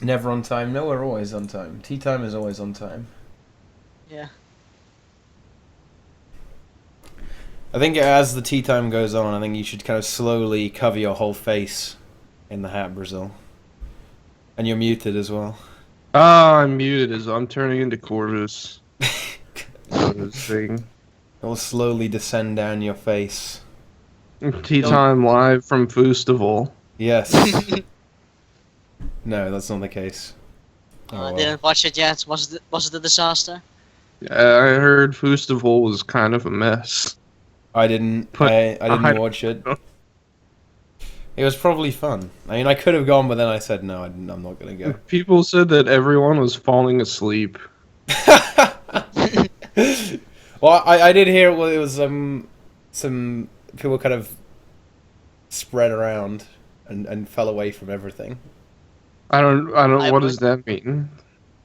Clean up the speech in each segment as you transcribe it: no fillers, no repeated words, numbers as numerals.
Never on time. No, we're always on time. Tea time is always on time. Yeah. I think as the tea time goes on, I think you should kind of slowly cover your whole face in the hat, Brazil. And you're muted as well. Ah, I'm muted as I'm turning into Corvus. This thing. It will slowly descend down your face. Tea time live from Festival. Yes. No, that's not the case. I didn't watch it yet. Was it a disaster? I heard Festival was kind of a mess. I didn't. I didn't watch it. It was probably fun. I mean, I could have gone, but then I said no. I'm not gonna go. People said that everyone was falling asleep. Well, I did hear it was some people kind of spread around and fell away from everything. I don't. What does that mean?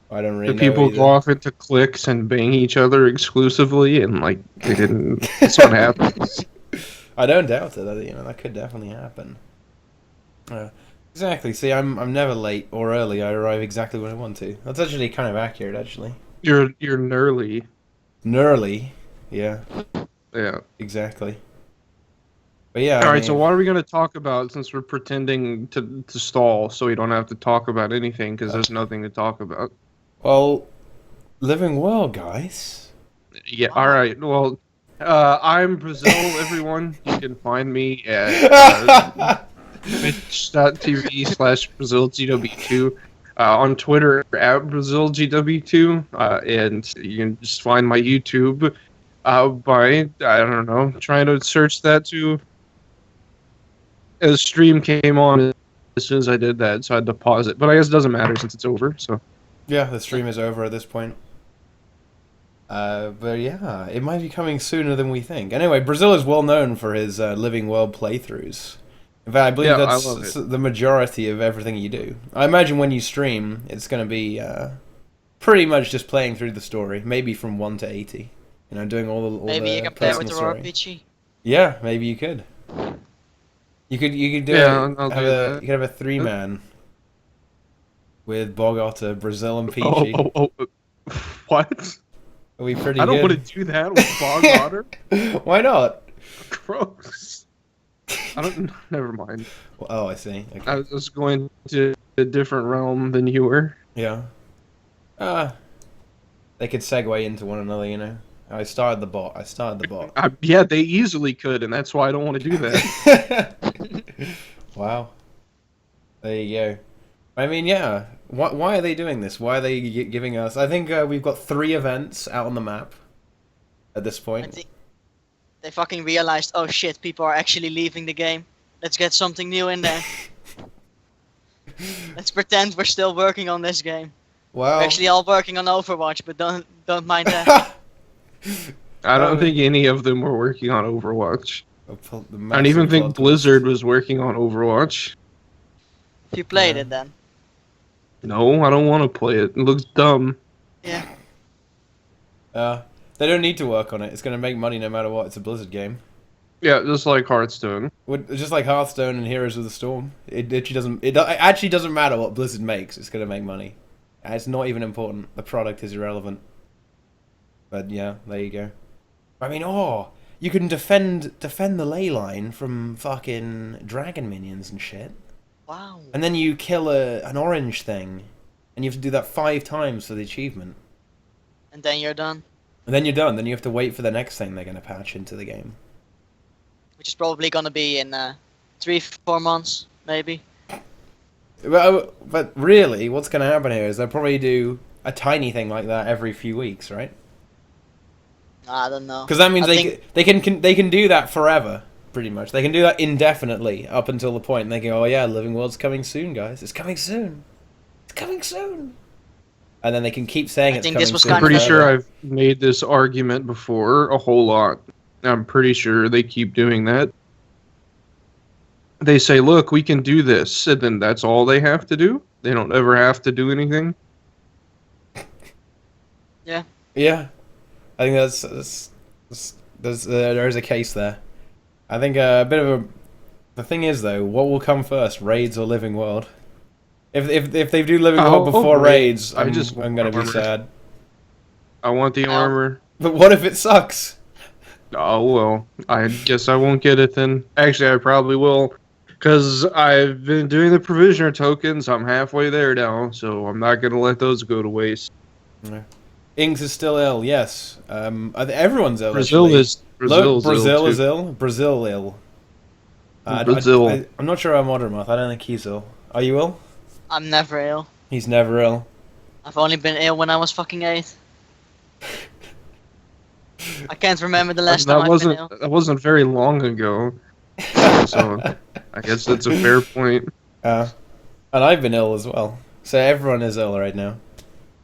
I don't really Do know people either. go off into cliques and bang each other exclusively, and like they didn't? That's what happens. I don't doubt it. That could definitely happen. Exactly. See, I'm never late or early. I arrive exactly when I want to. That's actually kind of accurate, actually. You're Nerly. Nerly. Yeah. Yeah. Exactly. But yeah. All right. So what are we gonna talk about since we're pretending to stall so we don't have to talk about anything because there's nothing to talk about? Well, living well, guys. Yeah. All right. Well, I'm Brazil. Everyone, you can find me at twitch.tv/BrazilGW2. On Twitter at BrazilGW2, and you can just find my YouTube by, I don't know, trying to search that too. A stream came on as soon as I did that, so I had to pause it. But I guess it doesn't matter since it's over, so. Yeah, the stream is over at this point. But yeah, it might be coming sooner than we think. Anyway, Brazil is well known for his Living World playthroughs. In fact, I believe that's the majority of everything you do. I imagine when you stream, it's going to be pretty much just playing through the story, maybe from 1 to 80. Doing all the Maybe you can play it with the RPG. Yeah, maybe you could. You could do that. You could have a 3-man with Bog Otter, Brazil, and Peachy. What? It'll be pretty I don't good. want to do that with Bog Otter. Why not? Gross. I don't. Never mind. Well, oh, I see. Okay. I was going to a different realm than you were. Yeah. They could segue into one another, I started the bot. Yeah, they easily could, and that's why I don't want to do that. Wow. There you go. I mean, yeah. Why are they doing this? Why are they giving us... I think we've got 3 events out on the map at this point. I think they fucking realized, oh shit, people are actually leaving the game. Let's get something new in there. Let's pretend we're still working on this game. Wow. We're actually all working on Overwatch, but don't mind that. I don't think any of them were working on Overwatch. I I don't even think Blizzard was working on Overwatch. If you played it then. No, I don't want to play it. It looks dumb. Yeah. They don't need to work on it. It's going to make money no matter what. It's a Blizzard game. Yeah, just like Hearthstone. Just like Hearthstone and Heroes of the Storm. It actually doesn't matter what Blizzard makes. It's going to make money. It's not even important. The product is irrelevant. But yeah, there you go. I mean, you can defend the ley line from fucking dragon minions and shit. Wow. And then you kill an orange thing, and you have to do that 5 times for the achievement. And then you're done. And then you're done. Then you have to wait for the next thing they're going to patch into the game. Which is probably gonna be in 3-4 months, maybe. But really, what's going to happen here is they'll probably do a tiny thing like that every few weeks, right? I don't know. Because that means they can do that forever, pretty much. They can do that indefinitely up until the point they go, oh yeah, Living World's coming soon, guys. It's coming soon. It's coming soon. And then they can keep saying it's coming soon. I'm pretty sure I've made this argument before a whole lot. I'm pretty sure they keep doing that. They say, look, we can do this, and then that's all they have to do. They don't ever have to do anything. Yeah. Yeah. I think there's a case there. I think a bit of a... The thing is, though, what will come first, Raids or Living World? If they do living world before great. raids, I I'm just want gonna be armor. sad. I want the No. armor. But what if it sucks? Oh well, I guess I won't get it then. Actually, I probably will, because I've been doing the provisioner tokens. I'm halfway there now, so I'm not gonna let those go to waste. No. Inks is still ill. Yes. Everyone's ill. Brazil actually. is Brazil's Brazil ill is too. ill. Brazil ill. Brazil. I'm not sure about Modremoth. I don't think he's ill. Are you ill? I'm never ill. He's never ill. I've only been ill when I was fucking 8. I can't remember the last time I've been ill. That wasn't very long ago. So I guess that's a fair point. And I've been ill as well. So everyone is ill right now.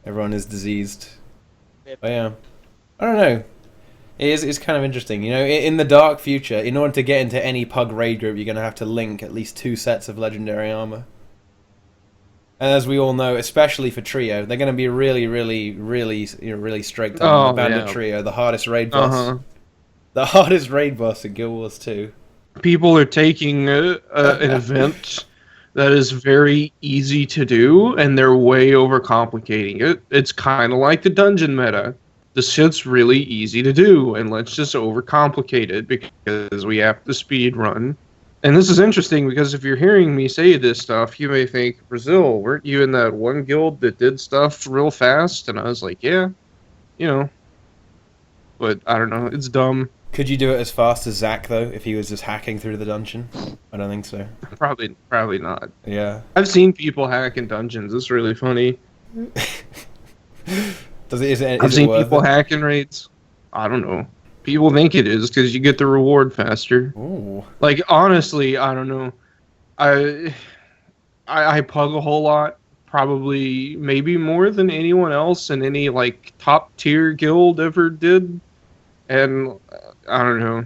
Everyone is diseased. Yep. But yeah, I don't know. It's kind of interesting. You know, in the dark future, in order to get into any pug raid group, you're going to have to link at least 2 sets of legendary armor. And as we all know, especially for trio, they're going to be really strict on the bandit trio, the hardest raid boss. The hardest raid boss in Guild Wars 2. People are taking an event that is very easy to do, and they're way overcomplicating it. It's kind of like the dungeon meta. The shit's really easy to do, and let's just overcomplicate it because we have to speed run. And this is interesting because if you're hearing me say this stuff, you may think, Brazil, weren't you in that one guild that did stuff real fast? And I was like, yeah, you know. But I don't know, it's dumb. Could you do it as fast as Zack, though, if he was just hacking through the dungeon? I don't think so. Probably not. Yeah. I've seen people hack in dungeons. It's really funny. I've seen people hack in raids. I don't know. People think it is because you get the reward faster. Ooh. Like, honestly, I don't know. I pug a whole lot. Probably, maybe more than anyone else in any, like, top tier guild ever did. And, I don't know.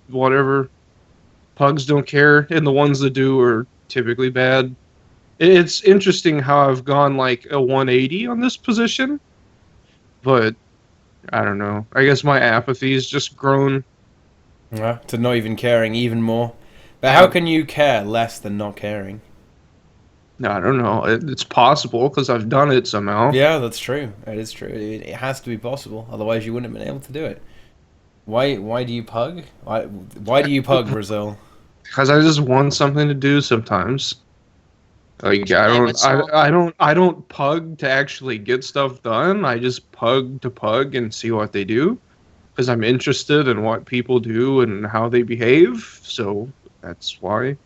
Whatever. Pugs don't care, and the ones that do are typically bad. It's interesting how I've gone, like, a 180 on this position. But I don't know. I guess my apathy has just grown. Yeah, to not even caring even more. But how can you care less than not caring? No, I don't know. It's possible because I've done it somehow. Yeah, that's true. It is true. It has to be possible. Otherwise, you wouldn't have been able to do it. Why do you pug? Why do you pug, Brazil? Because I just want something to do sometimes. Like I don't pug to actually get stuff done. I just pug to pug and see what they do, because I'm interested in what people do and how they behave. So that's why.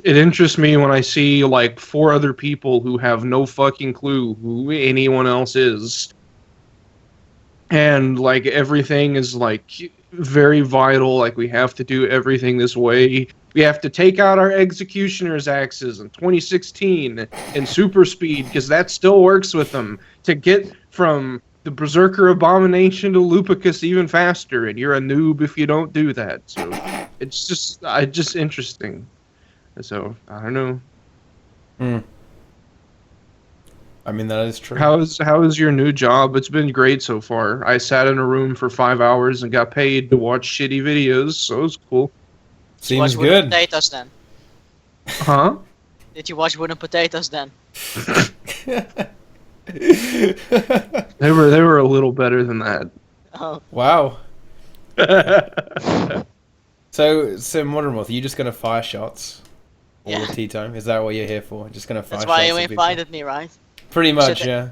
It interests me when I see like 4 other people who have no fucking clue who anyone else is, and like everything is like very vital. Like we have to do everything this way. We have to take out our executioner's axes in 2016 in super speed because that still works with them to get from the Berserker Abomination to Lupicus even faster, and you're a noob if you don't do that. So it's just interesting. So I don't know. I mean, that is true. How is your new job? It's been great so far. I sat in a room for 5 hours and got paid to watch shitty videos, so it was cool. Seems Wooden good. Potatoes then. Huh? Did you watch Wooden Potatoes then? They were a little better than that. Oh. Wow. So Modremoth, are you just gonna fire shots all Yeah. the tea time? Is that what you're here for? Just gonna fire That's shots? why you at people? invited me, right? Pretty much, So yeah.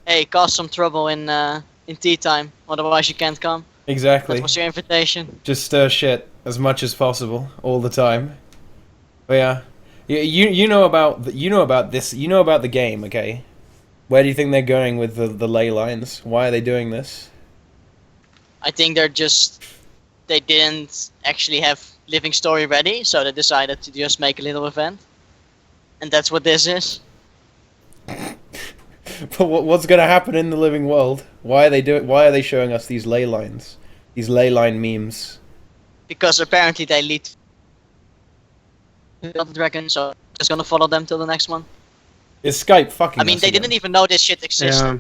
Hey, cause some trouble in tea time, otherwise you can't come. Exactly. That was your invitation. Just stir shit as much as possible all the time. But yeah, you know about this. You know about the game, okay? Where do you think they're going with the ley lines? Why are they doing this? I think they didn't actually have Living Story ready, so they decided to just make a little event. And that's what this is. But what's gonna happen in the living world? Why are they showing us these ley lines? These ley line memes? Because apparently they lead to the dragon, so just gonna follow them till the next one. Is Skype fucking I mean, us they again? didn't even know this shit existed. Yeah.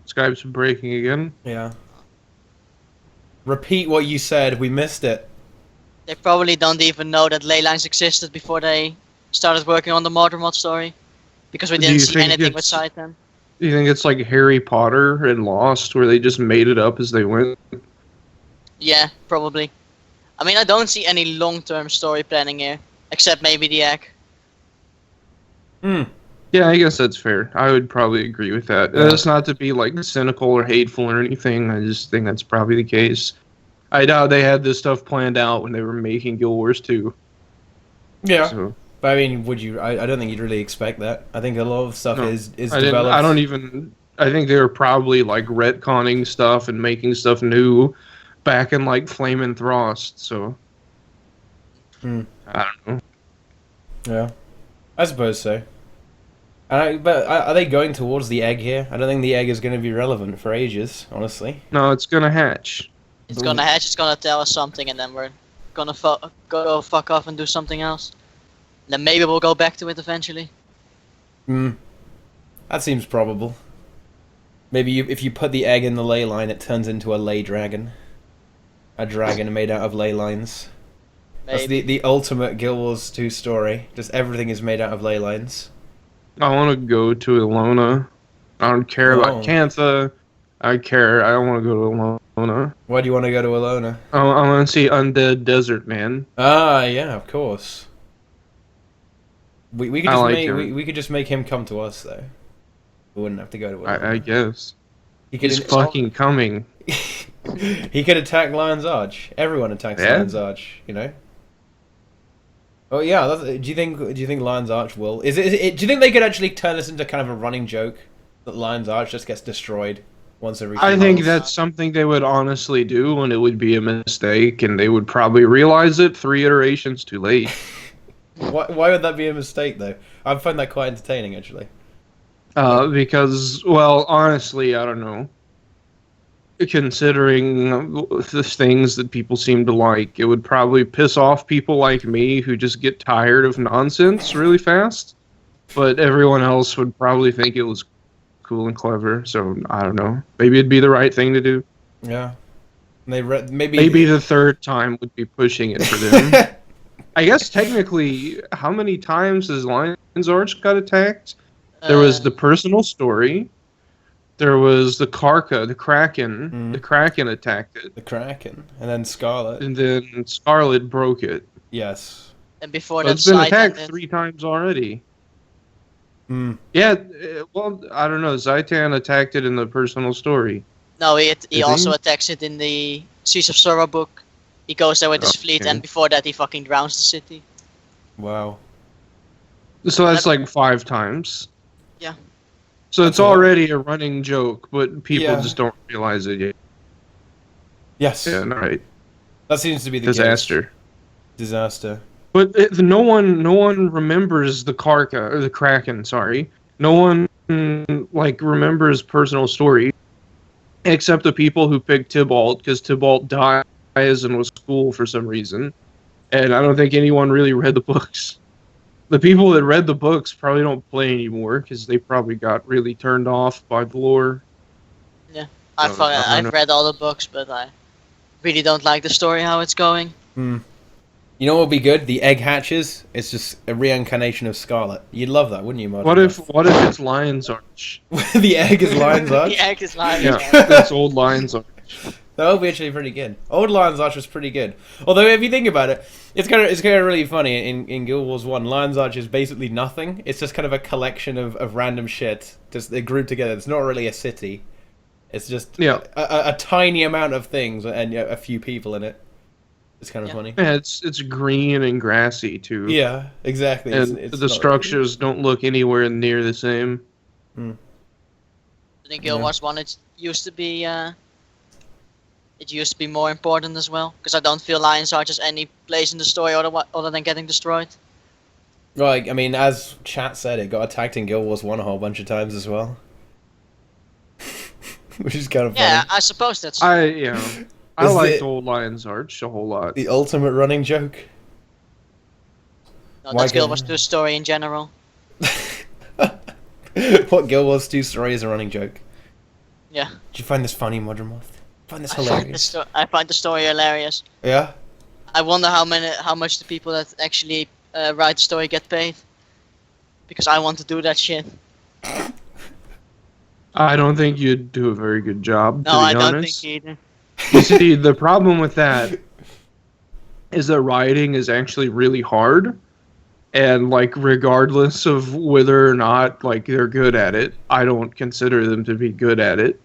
Skype's breaking again. Yeah. Repeat what you said. We missed it. They probably don't even know that ley lines existed before they started working on the Modremoth story because we Do didn't you see think anything with it's- Scythe. Do you think it's like Harry Potter and Lost, where they just made it up as they went? Yeah, probably. I mean, I don't see any long-term story planning here, except maybe the egg. Hmm. Yeah, I guess that's fair. I would probably agree with that. Yeah. That's not to be like cynical or hateful or anything. I just think that's probably the case. I doubt they had this stuff planned out when they were making Guild Wars 2. Yeah. So But I mean, would you? I don't think you'd really expect that. I think a lot of stuff No, is I developed. I don't even. I think they were probably like retconning stuff and making stuff new back in like Flame and Frost. So Hmm. I don't know. Yeah, I suppose so. But are they going towards the egg here? I don't think the egg is going to be relevant for ages, honestly. No, it's gonna hatch. It's gonna hatch, it's gonna tell us something, and then we're gonna go fuck off and do something else. And then maybe we'll go back to it eventually. Hmm. That seems probable. Maybe if you put the egg in the ley line, it turns into a ley dragon. A dragon made out of ley lines. That's Maybe. the ultimate Guild Wars 2 story. Just everything is made out of ley lines. I want to go to Ilona. I don't care Oh. about Cantha. I care. I don't want to go to Ilona. Why do you want to go to Alona? I want to see Undead Desert Man. Ah, yeah, of course. We could I just like make him. we could just make him come to us though. We wouldn't have to go to Alona. I guess He could he's fucking coming. he could attack Lion's Arch. Everyone attacks Yeah. Lion's Arch, you know. Oh yeah, do you think Lion's Arch will? Do you think they could actually turn this into kind of a running joke that Lion's Arch just gets destroyed once every? I few think months? that's something they would honestly do, and it would be a mistake, and they would probably realize it 3 iterations too late. Why would that be a mistake though? I find that quite entertaining actually. Because, well, honestly, I don't know. Considering the things that people seem to like, it would probably piss off people like me who just get tired of nonsense really fast. But everyone else would probably think it was cool and clever. So I don't know. Maybe it'd be the right thing to do. Yeah. Maybe Maybe the third time would be pushing it for them. I guess technically, how many times has Lion's Arch got attacked? There was the personal story. There was the Karka, the Kraken. Mhm. The Kraken attacked it. the Kraken and then Scarlet. And then Scarlet broke it. Yes. And before So that, it's been Scythe attacked ended. 3 times already. Hmm. Yeah, well, I don't know. Zaitan attacked it in the personal story. No, he Did also he? attacks it in the Seas of Sorrow book. He goes there with his fleet, Okay. and before that, he fucking drowns the city. Wow. So that's like 5 times. Yeah. So it's That's a lot. already a running joke, but people Yeah. just don't realize it yet. Yes. Yeah, right. That seems to be the case. Disaster. Disaster. But no one remembers the Karka or the Kraken. Sorry, no one like remembers personal story, except the people who picked Tybalt because Tybalt dies and was cool for some reason, and I don't think anyone really read the books. The people that read the books probably don't play anymore because they probably got really turned off by the lore. I've read all the books, but I really don't like the story how it's going. Hmm. You know what would be good? The egg hatches. It's just a reincarnation of Scarlet. You'd love that, wouldn't you, Martin? What if it's Lion's Arch? the egg is Lion's Arch? The egg is lying. Yeah, that's old Lion's Arch. That would be actually pretty good. Old Lion's Arch was pretty good. Although, if you think about it, it's kind of really funny. In Guild Wars 1, Lion's Arch is basically nothing. It's just kind of a collection of random shit. Just they're grouped together. It's not really a city. It's just a tiny amount of things and a few people in it. It's kind of funny. Yeah, it's green and grassy too. Yeah, exactly. And It's the not- structures don't look anywhere near the same. I think Guild Wars 1 it used to be more important as well, because I don't feel Lion's Arch has any place in the story other than getting destroyed. Right, I mean, as chat said, it got attacked in Guild Wars 1 a whole bunch of times as well. Which is kind of funny. Yeah, I suppose that's. I Is liked it- old Lion's Arch a whole lot. The ultimate running joke. No, why that's Guild can't- Wars 2 story in general. What Guild Wars 2 story is a running joke? Yeah. Did you find this funny, Modremoth? Find this I hilarious. find the story hilarious. Yeah? I wonder how much the people that actually write the story, get paid. Because I want to do that shit. I don't think you'd do a very good job, No, to I be don't honest. think either. You see, the problem with that is that writing is actually really hard. And, like, regardless of whether or not, like, they're good at it, I don't consider them to be good at it.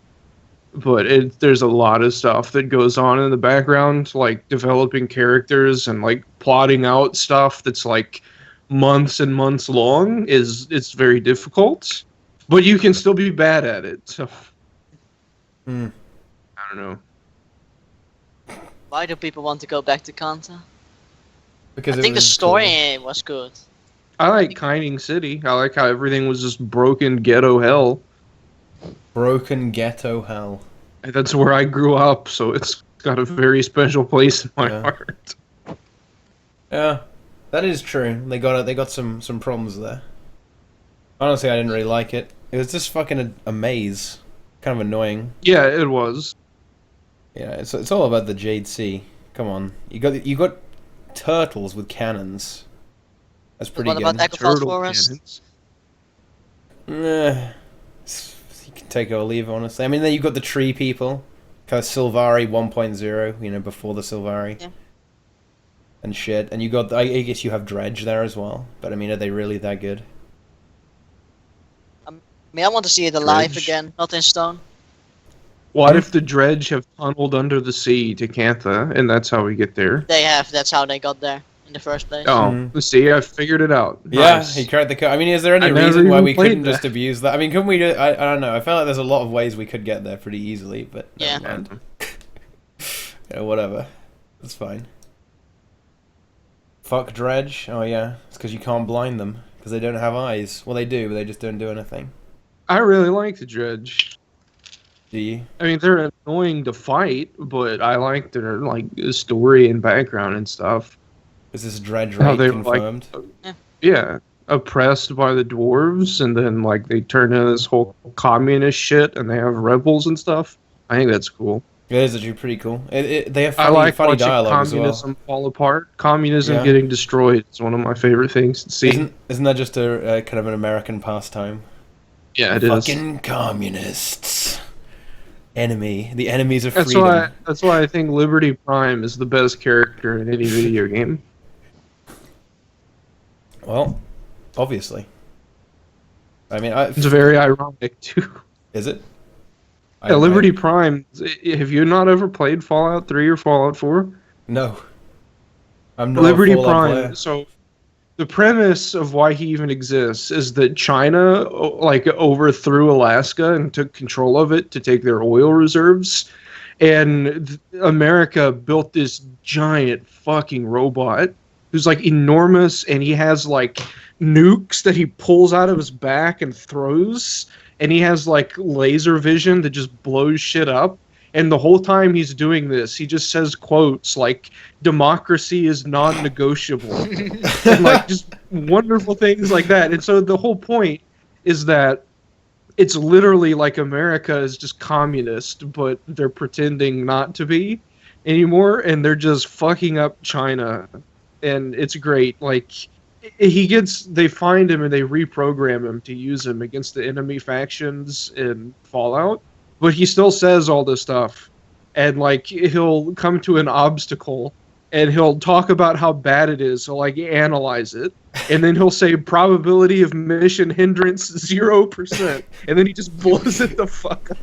But there's a lot of stuff that goes on in the background, like developing characters and, like, plotting out stuff that's, like, months and months long. It's very difficult. But you can still be bad at it, so... I don't know. Why do people want to go back to Kanta? Because I think the was story was good. I like Kining City. I like how everything was just broken ghetto hell. cool. Broken ghetto hell. That's where I grew up, so it's got a very special place in my heart. Yeah, that is true. They got some problems there. Honestly, I didn't really like it. It was just fucking a maze. Kind of annoying. Yeah, it was. Yeah, it's all about the Jade Sea. Come on, you got turtles with cannons. That's pretty What good. about Echo Turtle Forest? cannons. You can take it or leave, honestly. I mean, then you've got the tree people, kind of Sylvari 1.0. You know, before the Sylvari. Yeah. And shit, and you got. I guess you have Dredge there as well. But I mean, are they really that good? I mean, I want to see it alive Dredge. again, not in stone. What if the dredge have tunneled under the sea to Cantha, and that's how we get there? They have. That's how they got there in the first place. Oh, see, I figured it out. Yeah, Nice. he cracked the code. I mean, is there any I never reason why even we played couldn't that. just abuse that? I mean, couldn't we do... I don't know. I felt like there's a lot of ways we could get there pretty easily, but Yeah. never mind. Yeah, whatever. That's fine. Fuck Dredge. Oh, yeah. It's because you can't blind them. Because they don't have eyes. Well, they do, but they just don't do anything. I really like the dredge. Do you? I mean, they're annoying to fight, but I like their, like, story and background and stuff. Is this Dredge How rate they confirmed? Yeah, oppressed by the dwarves, and then, like, they turn into this whole communist shit, and they have rebels and stuff. I think that's cool. It is actually pretty cool. They have I funny, like funny watching dialogue as well. communism fall apart. Communism Yeah. getting destroyed is one of my favorite things to see. Isn't that just a kind of an American pastime? Yeah, it is. Fucking communists. The enemies of freedom. That's why I think Liberty Prime is the best character in any video game. Well, obviously. I mean, It's very ironic too. is it? Yeah, Liberty Prime. Have you not ever played Fallout 3 or Fallout 4? No. I'm not Liberty a Fallout Prime. player. So, the premise of why he even exists is that China, like, overthrew Alaska and took control of it to take their oil reserves, and America built this giant fucking robot who's, like, enormous, and he has, like, nukes that he pulls out of his back and throws. And he has, like, laser vision that just blows shit up. And the whole time he's doing this, he just says quotes like, democracy is non-negotiable. And, like, just wonderful things like that. And so the whole point is that it's literally like America is just communist, but they're pretending not to be anymore. And they're just fucking up China. And it's great. Like... they find him and they reprogram him to use him against the enemy factions in Fallout, but he still says all this stuff, and, like, he'll come to an obstacle and he'll talk about how bad it is, so, like, analyze it, and then he'll say probability of mission hindrance 0%, and then he just blows it the fuck up.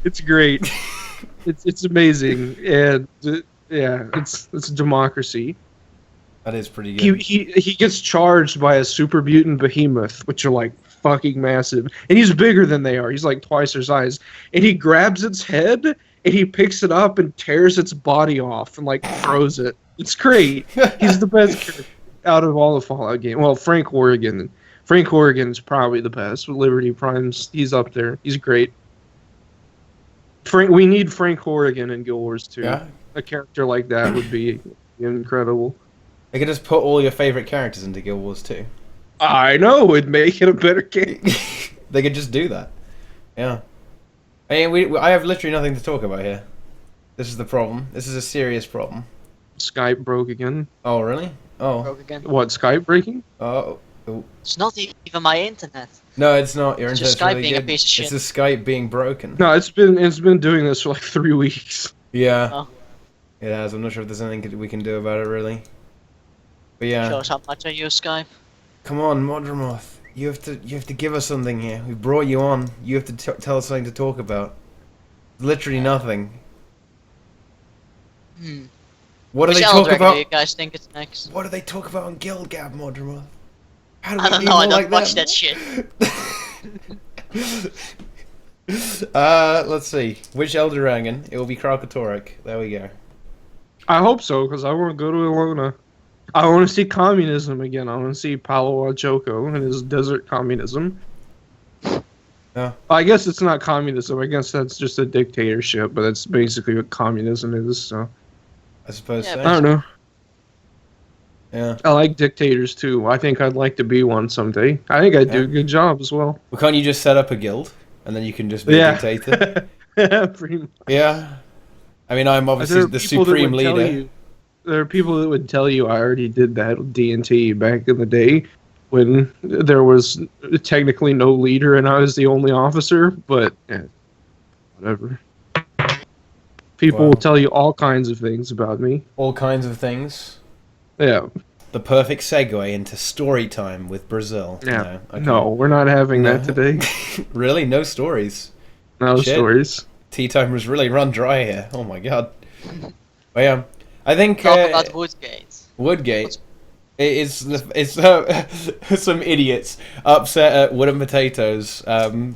It's great. It's amazing, and yeah, it's democracy. That is pretty good. He gets charged by a super mutant behemoth, which are, like, fucking massive. And he's bigger than they are. He's, like, twice their size. And he grabs its head, and he picks it up and tears its body off and, like, throws it. It's great. He's the best character out of all the Fallout games. Well, Frank Horrigan. Frank Horrigan's probably the best. With Liberty Prime's, he's up there. He's great. We need Frank Horrigan in Guild Wars 2. Yeah. A character like that would be incredible. They could just put all your favorite characters into Guild Wars 2. I know, it'd make it a better game. They could just do that. Yeah. I mean, I have literally nothing to talk about here. This is the problem. This is a serious problem. Skype broke again. Oh, really? Oh. Broke again. What, Skype breaking? Oh. It's not even my internet. No, it's not. Your It's internet's just Skype really being a good. piece of shit. It's just Skype being broken. No, it's been doing this for like 3 weeks. Yeah. Oh. It has. I'm not sure if there's anything we can do about it, really. But yeah. Shows how much I use Skype. Come on, Modremoth. You have to give us something here. We brought you on. You have to tell us something to talk about. Literally nothing. What do Which they Elder talk Dragon about? do you guys think it's next? What do they talk about on Guild Gab, Modremoth? How do I we don't be know, I more don't like watch them? that shit. Let's see. Which Elder Dragon? It will be Kralkatorrik. There we go. I hope so, because I want to go to Ilona. I want to see communism again. I want to see Palo Alchoko and his desert communism. Yeah. I guess it's not communism. I guess that's just a dictatorship, but that's basically what communism is. So I suppose Yeah, so. I don't know. Yeah. I like dictators too. I think I'd like to be one someday. I think I'd do Yeah. a good job as well. Well, can't you just set up a guild and then you can just be a dictator? Pretty much. Yeah. I mean, I'm obviously There are the people that supreme would tell leader. you- There are people that would tell you I already did that with D&T back in the day when there was technically no leader and I was the only officer, but whatever. People Wow. will tell you all kinds of things about me. All kinds of things. Yeah. The perfect segue into story time with Brazil. Yeah. No, okay. No, we're not having No. that today. Really? No stories? No Shit. stories. TeaTime was really run dry here. Oh my god. But yeah, I think Talk about Woodgate. Woodgate it's some idiots upset at Wood and Potatoes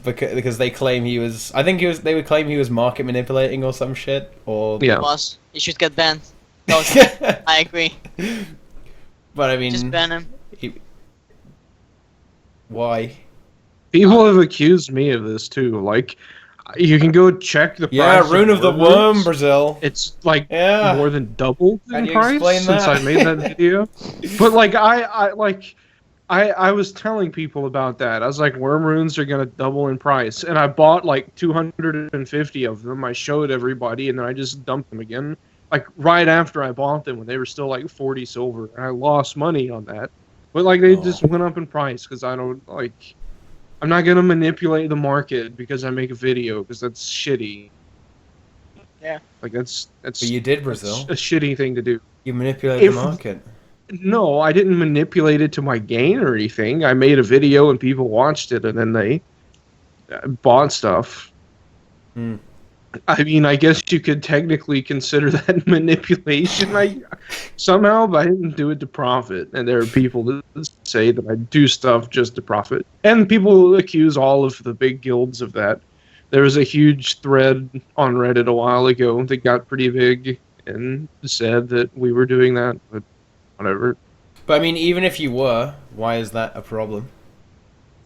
because they claim he was. I think they would claim he was market manipulating or some shit or Yeah. Boss, he should get banned. Totally. I agree. But I mean, Just ban him. why? People have accused me of this too. Like, you can go check the Yeah, price Rune of the Worms. Worm, Brazil. It's like Yeah. more than doubled Can in you price explain since that? I made that video. But like I was telling people about that. I was like, worm runes are gonna double in price, and I bought like 250 of them. I showed everybody, and then I just dumped them again. Like right after I bought them, when they were still like 40 silver, and I lost money on that. But like they just went up in price because I don't like. I'm not gonna manipulate the market because I make a video because that's shitty. Yeah. Like that's But you did, Brazil. a shitty thing to do. You manipulated If- the market. No, I didn't manipulate it to my gain or anything. I made a video and people watched it and then they bought stuff. Hmm. I mean, I guess you could technically consider that manipulation somehow, but I didn't do it to profit. And there are people that say that I do stuff just to profit. And people accuse all of the big guilds of that. There was a huge thread on Reddit a while ago that got pretty big and said that we were doing that, but whatever. But I mean, even if you were, why is that a problem?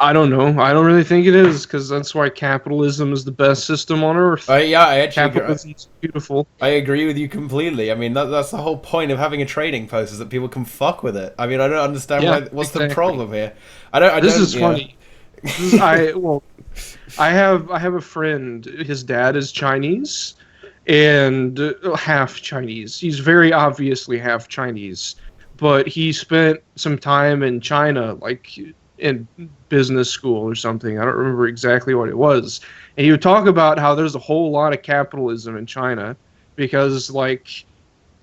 I don't know. I don't really think it is, because that's why capitalism is the best system on earth. Yeah, I actually agree. Capitalism's beautiful. I agree with you completely. I mean, that's the whole point of having a trading post is that people can fuck with it. I mean, I don't understand what's the exactly. problem here. I This don't, is funny. I have a friend. His dad is Chinese, and half Chinese. He's very obviously half Chinese, but he spent some time in China, like in business school or something. I don't remember exactly what it was. And he would talk about how there's a whole lot of capitalism in China because like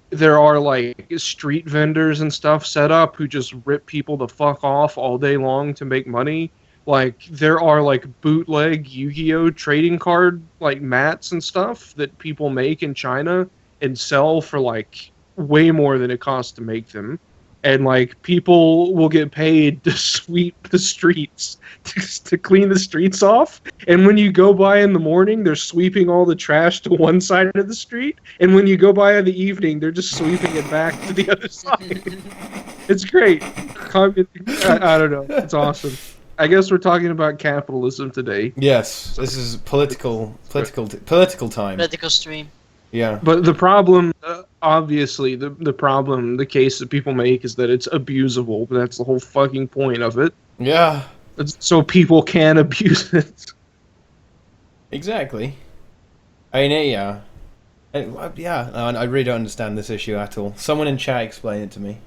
there are like street vendors and stuff set up who just rip people the fuck off all day long to make money. Like there are like bootleg Yu-Gi-Oh trading card like mats and stuff that people make in China and sell for like way more than it costs to make them. And like people will get paid to sweep the streets, to clean the streets off. And when you go by in the morning, they're sweeping all the trash to one side of the street. And when you go by in the evening, they're just sweeping it back to the other side. It's great. I don't know. It's awesome. I guess we're talking about capitalism today. Yes, this is political time. Political stream. Yeah. But the problem, obviously, the problem, the case that people make is that it's abusable. But that's the whole fucking point of it. Yeah. It's so people can abuse it. Exactly. I mean, yeah. Yeah, I really don't understand this issue at all. Someone in chat explain it to me.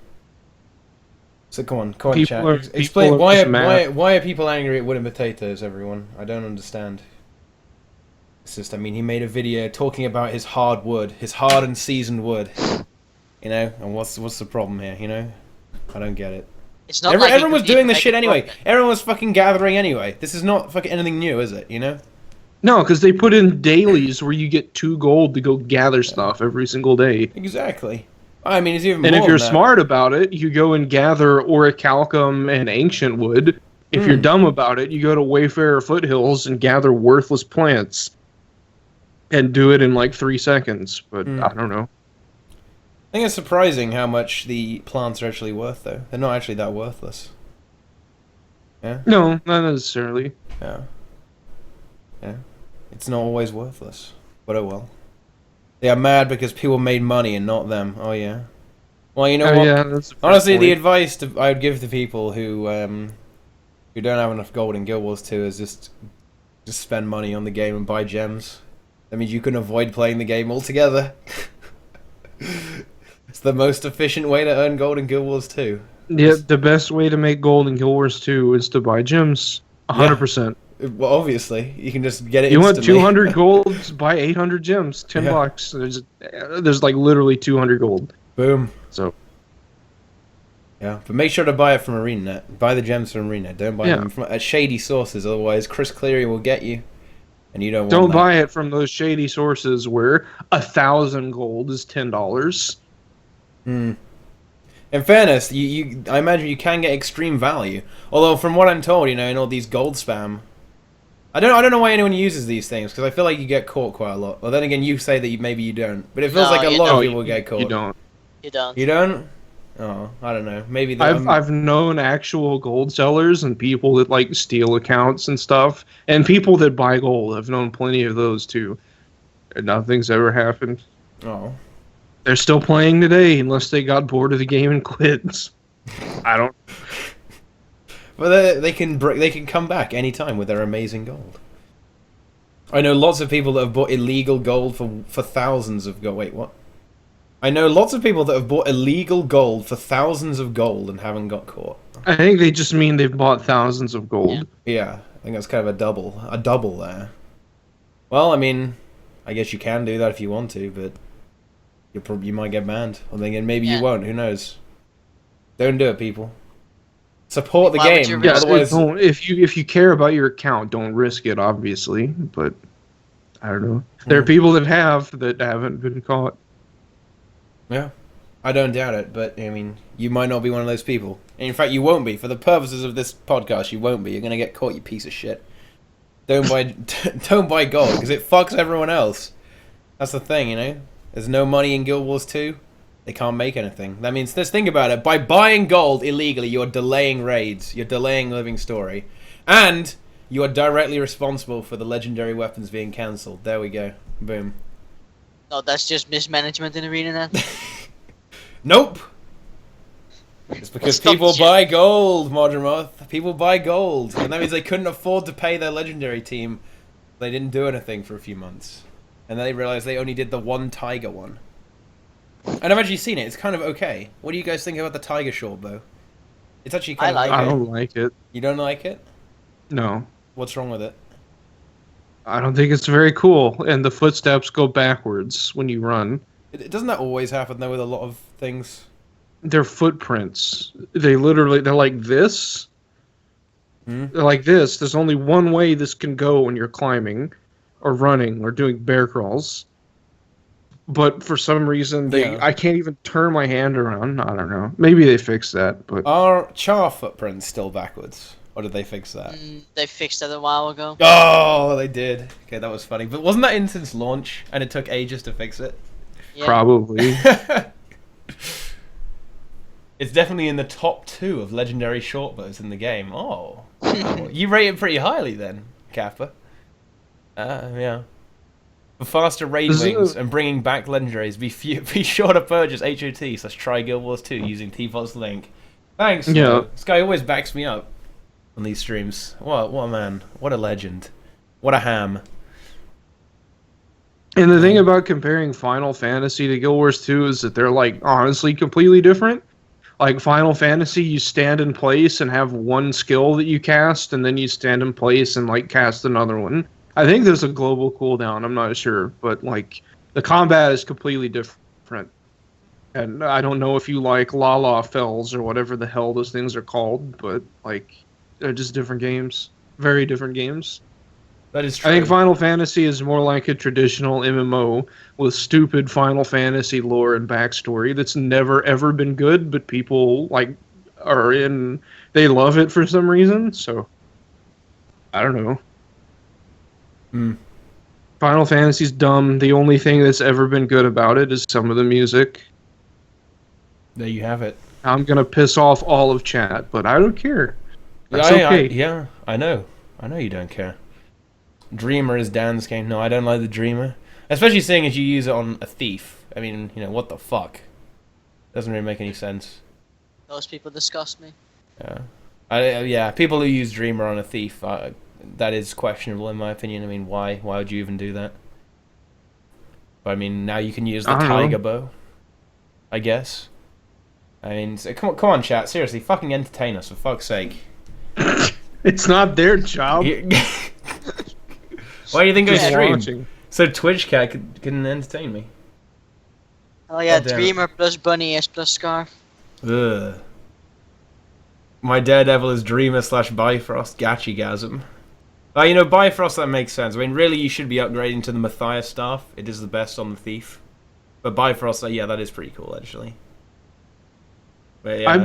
So come on, chat. Explain why are people angry at wooden potatoes, everyone? I don't understand. It's just, I mean, he made a video talking about his hard wood, his hard and seasoned wood. You know, and what's the problem here? You know, I don't get it. It's not like everyone was doing this shit anyway. Profit. Everyone was fucking gathering anyway. This is not fucking anything new, is it? You know? No, because they put in dailies where you get 2 gold to go gather stuff every single day. Exactly. I mean, it's even And more if you're than that. smart about it, you go and gather orichalcum and ancient wood. If you're dumb about it, you go to Wayfarer Foothills and gather worthless plants. And do it in like 3 seconds. But I don't know. I think it's surprising how much the plants are actually worth, though. They're not actually that worthless. Yeah? No, not necessarily. Yeah. Yeah. It's not always worthless. But oh well. They are mad because people made money and not them. Oh yeah. Well, you know what? Yeah, that's Honestly, point. the advice I would give to people who don't have enough gold in Guild Wars 2 is just spend money on the game and buy gems. That means you can avoid playing the game altogether. It's the most efficient way to earn gold in Guild Wars 2. Yeah, the best way to make gold in Guild Wars 2 is to buy gems. 100%. Well, obviously, you can just get it You instantly. want 200 gold, buy 800 gems, $10. There's like literally 200 gold. Boom. So yeah, but make sure to buy it from ArenaNet. Buy the gems from ArenaNet. Don't buy them from shady sources, otherwise Chris Cleary will get you, and you don't. Don't buy it from those shady sources where 1,000 gold is $10. In fairness, I imagine you can get extreme value. Although, from what I'm told, you know, in all these gold spam, I don't know why anyone uses these things, because I feel like you get caught quite a lot. Well, then again, you say that maybe you don't, but it feels like a lot of people get caught. You don't. You don't. You don't? Oh, I don't know. Maybe I've known actual gold sellers and people that like steal accounts and stuff, and people that buy gold. I've known plenty of those too, and nothing's ever happened. Oh. They're still playing today, unless they got bored of the game and quit. I don't. But they can come back anytime with their amazing gold. I know lots of people that have bought illegal gold for thousands of gold. Wait, what? I know lots of people that have bought illegal gold for thousands of gold and haven't got caught. I think they just mean they've bought thousands of gold. Yeah, I think that's kind of a double there. Well, I mean, I guess you can do that if you want to, but you might get banned. Or then again, maybe you won't. Who knows? Don't do it, people. Support the game. Yeah, Otherwise, if you care about your account, don't risk it. Obviously, but I don't know. There are people that haven't been caught. Yeah, I don't doubt it. But I mean, you might not be one of those people. And in fact, you won't be. For the purposes of this podcast, you won't be. You're gonna get caught, you piece of shit. Don't buy gold because it fucks everyone else. That's the thing, you know. There's no money in Guild Wars 2. They can't make anything. That means, let's think about it. By buying gold illegally, you're delaying raids. You're delaying Living Story. And you are directly responsible for the legendary weapons being cancelled. There we go. Boom. No, that's just mismanagement in ArenaNet. Nope! It's because people buy gold, Modremoth. People buy gold. And that means they couldn't afford to pay their legendary team. They didn't do anything for a few months. And then they realized they only did the one Tiger one. And I've actually seen it. It's kind of okay. What do you guys think about the Tiger short bow? It's actually kind of okay. I don't like it. You don't like it? No. What's wrong with it? I don't think it's very cool, and the footsteps go backwards when you run. Doesn't that always happen, though, with a lot of things? They're footprints. They're like this. They're like this. There's only one way this can go when you're climbing, or running, or doing bear crawls. But for some reason, I can't even turn my hand around. I don't know. Maybe they fixed that, but... Are char footprints still backwards? Or did they fix that? They fixed that a while ago. Oh, they did. Okay, that was funny. But wasn't that in since launch? And it took ages to fix it? Yeah. Probably. It's definitely in the top 2 of legendary shortbows in the game. Oh. You rate it pretty highly then, Kappa. Yeah. For faster raid wings and bringing back legendaries, be sure to purchase HOT/try Guild Wars 2 using Teapot's link. Thanks. Yeah. This guy always backs me up on these streams. What a man. What a legend. What a ham. And the thing about comparing Final Fantasy to Guild Wars 2 is that they're like honestly completely different. Like Final Fantasy, you stand in place and have one skill that you cast, and then you stand in place and like cast another one. I think there's a global cooldown. I'm not sure, but like the combat is completely different. And I don't know if you like Lala Fells or whatever the hell those things are called, but like they're just different games, very different games. That is true. I think Final Fantasy is more like a traditional MMO with stupid Final Fantasy lore and backstory that's never ever been good, but people like are in. They love it for some reason. So I don't know. Final Fantasy's dumb. The only thing that's ever been good about it is some of the music. There you have it. I'm gonna piss off all of chat, but I don't care. That's Yeah, okay. yeah, I know. I know you don't care. Dreamer is Dan's game. No, I don't like the Dreamer. Especially seeing as you use it on a thief. I mean, you know, what the fuck? Doesn't really make any sense. Those people disgust me. Yeah. Yeah, people who use Dreamer on a thief, that is questionable in my opinion. I mean, why? Why would you even do that? But I mean, now you can use the Tiger Bow. I guess. I mean, so, come on, chat. Seriously, fucking entertain us, for fuck's sake. It's not their job. Why do you think I stream? Watching. So Twitch cat can entertain me. Oh yeah, Oh, damn. Dreamer plus Bunny S plus Scarf. Ugh. My Daredevil is Dreamer / Bifrost Gachigasm. You know, Bifrost, that makes sense. I mean, really, you should be upgrading to the Matthias staff. It is the best on the Thief. But Bifrost, yeah, that is pretty cool, actually. But, yeah. I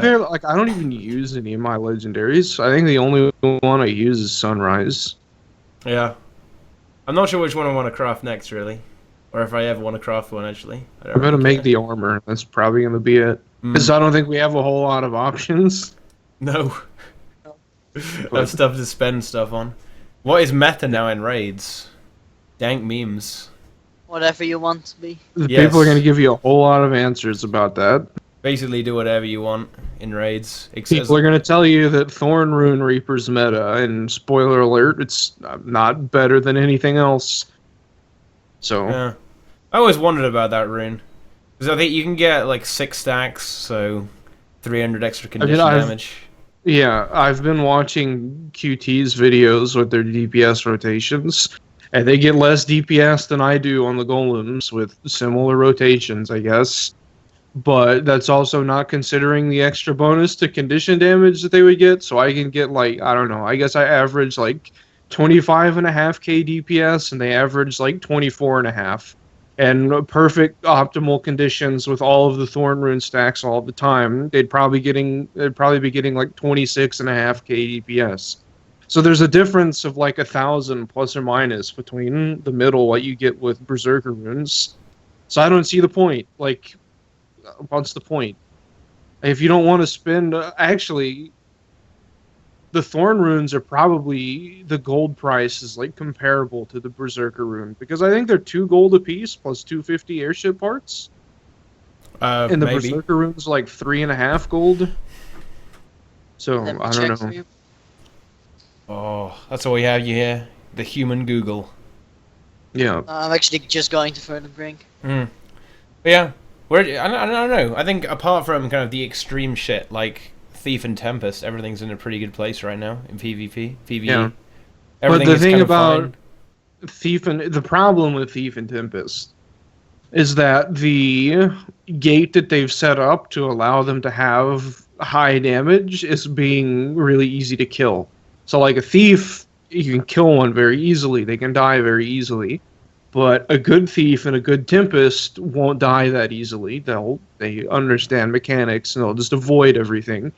don't even use any of my legendaries. I think the only one I use is Sunrise. Yeah. I'm not sure which one I want to craft next, really. Or if I ever want to craft one, actually. I'm going to make the armor. That's probably going to be it. Because I don't think we have a whole lot of options. No. Have stuff to spend stuff on. What is meta now in raids? Dank memes. Whatever you want to be. People are going to give you a whole lot of answers about that. Basically do whatever you want in raids. People are going to tell you that Thorn Rune Reaper's meta, and spoiler alert, it's not better than anything else. So yeah. I always wondered about that rune. Because I think you can get like 6 stacks, so 300 extra condition damage. Yeah, I've been watching QT's videos with their DPS rotations, and they get less DPS than I do on the golems with similar rotations, I guess. But that's also not considering the extra bonus to condition damage that they would get, so I can get like, I don't know, I guess I average like 25.5k DPS, and they average like 24.5. And perfect optimal conditions with all of the Thorn Rune stacks all the time, they'd probably be getting like 26.5k DPS. So there's a difference of like 1,000 plus or minus between the middle what you get with Berserker runes. So I don't see the point. Like, what's the point? If you don't want to spend, actually, the Thorn runes are probably, the gold price is like comparable to the Berserker rune, because I think they're 2 gold apiece plus 250 airship parts. And the maybe. Berserker rune's like 3.5 gold. So I don't know. Oh, that's all we have you here. The human Google. Yeah. I'm actually just going to Fern and Brink. But yeah. I don't know. I think apart from kind of the extreme shit like Thief and Tempest, everything's in a pretty good place right now in PvP, PvE. Yeah. Everything But the is thing kind of about fine. the problem with Thief and Tempest is that the gate that they've set up to allow them to have high damage is being really easy to kill. So like a Thief, you can kill one very easily. They can die very easily. But a good Thief and a good Tempest won't die that easily. They understand mechanics and they'll just avoid everything.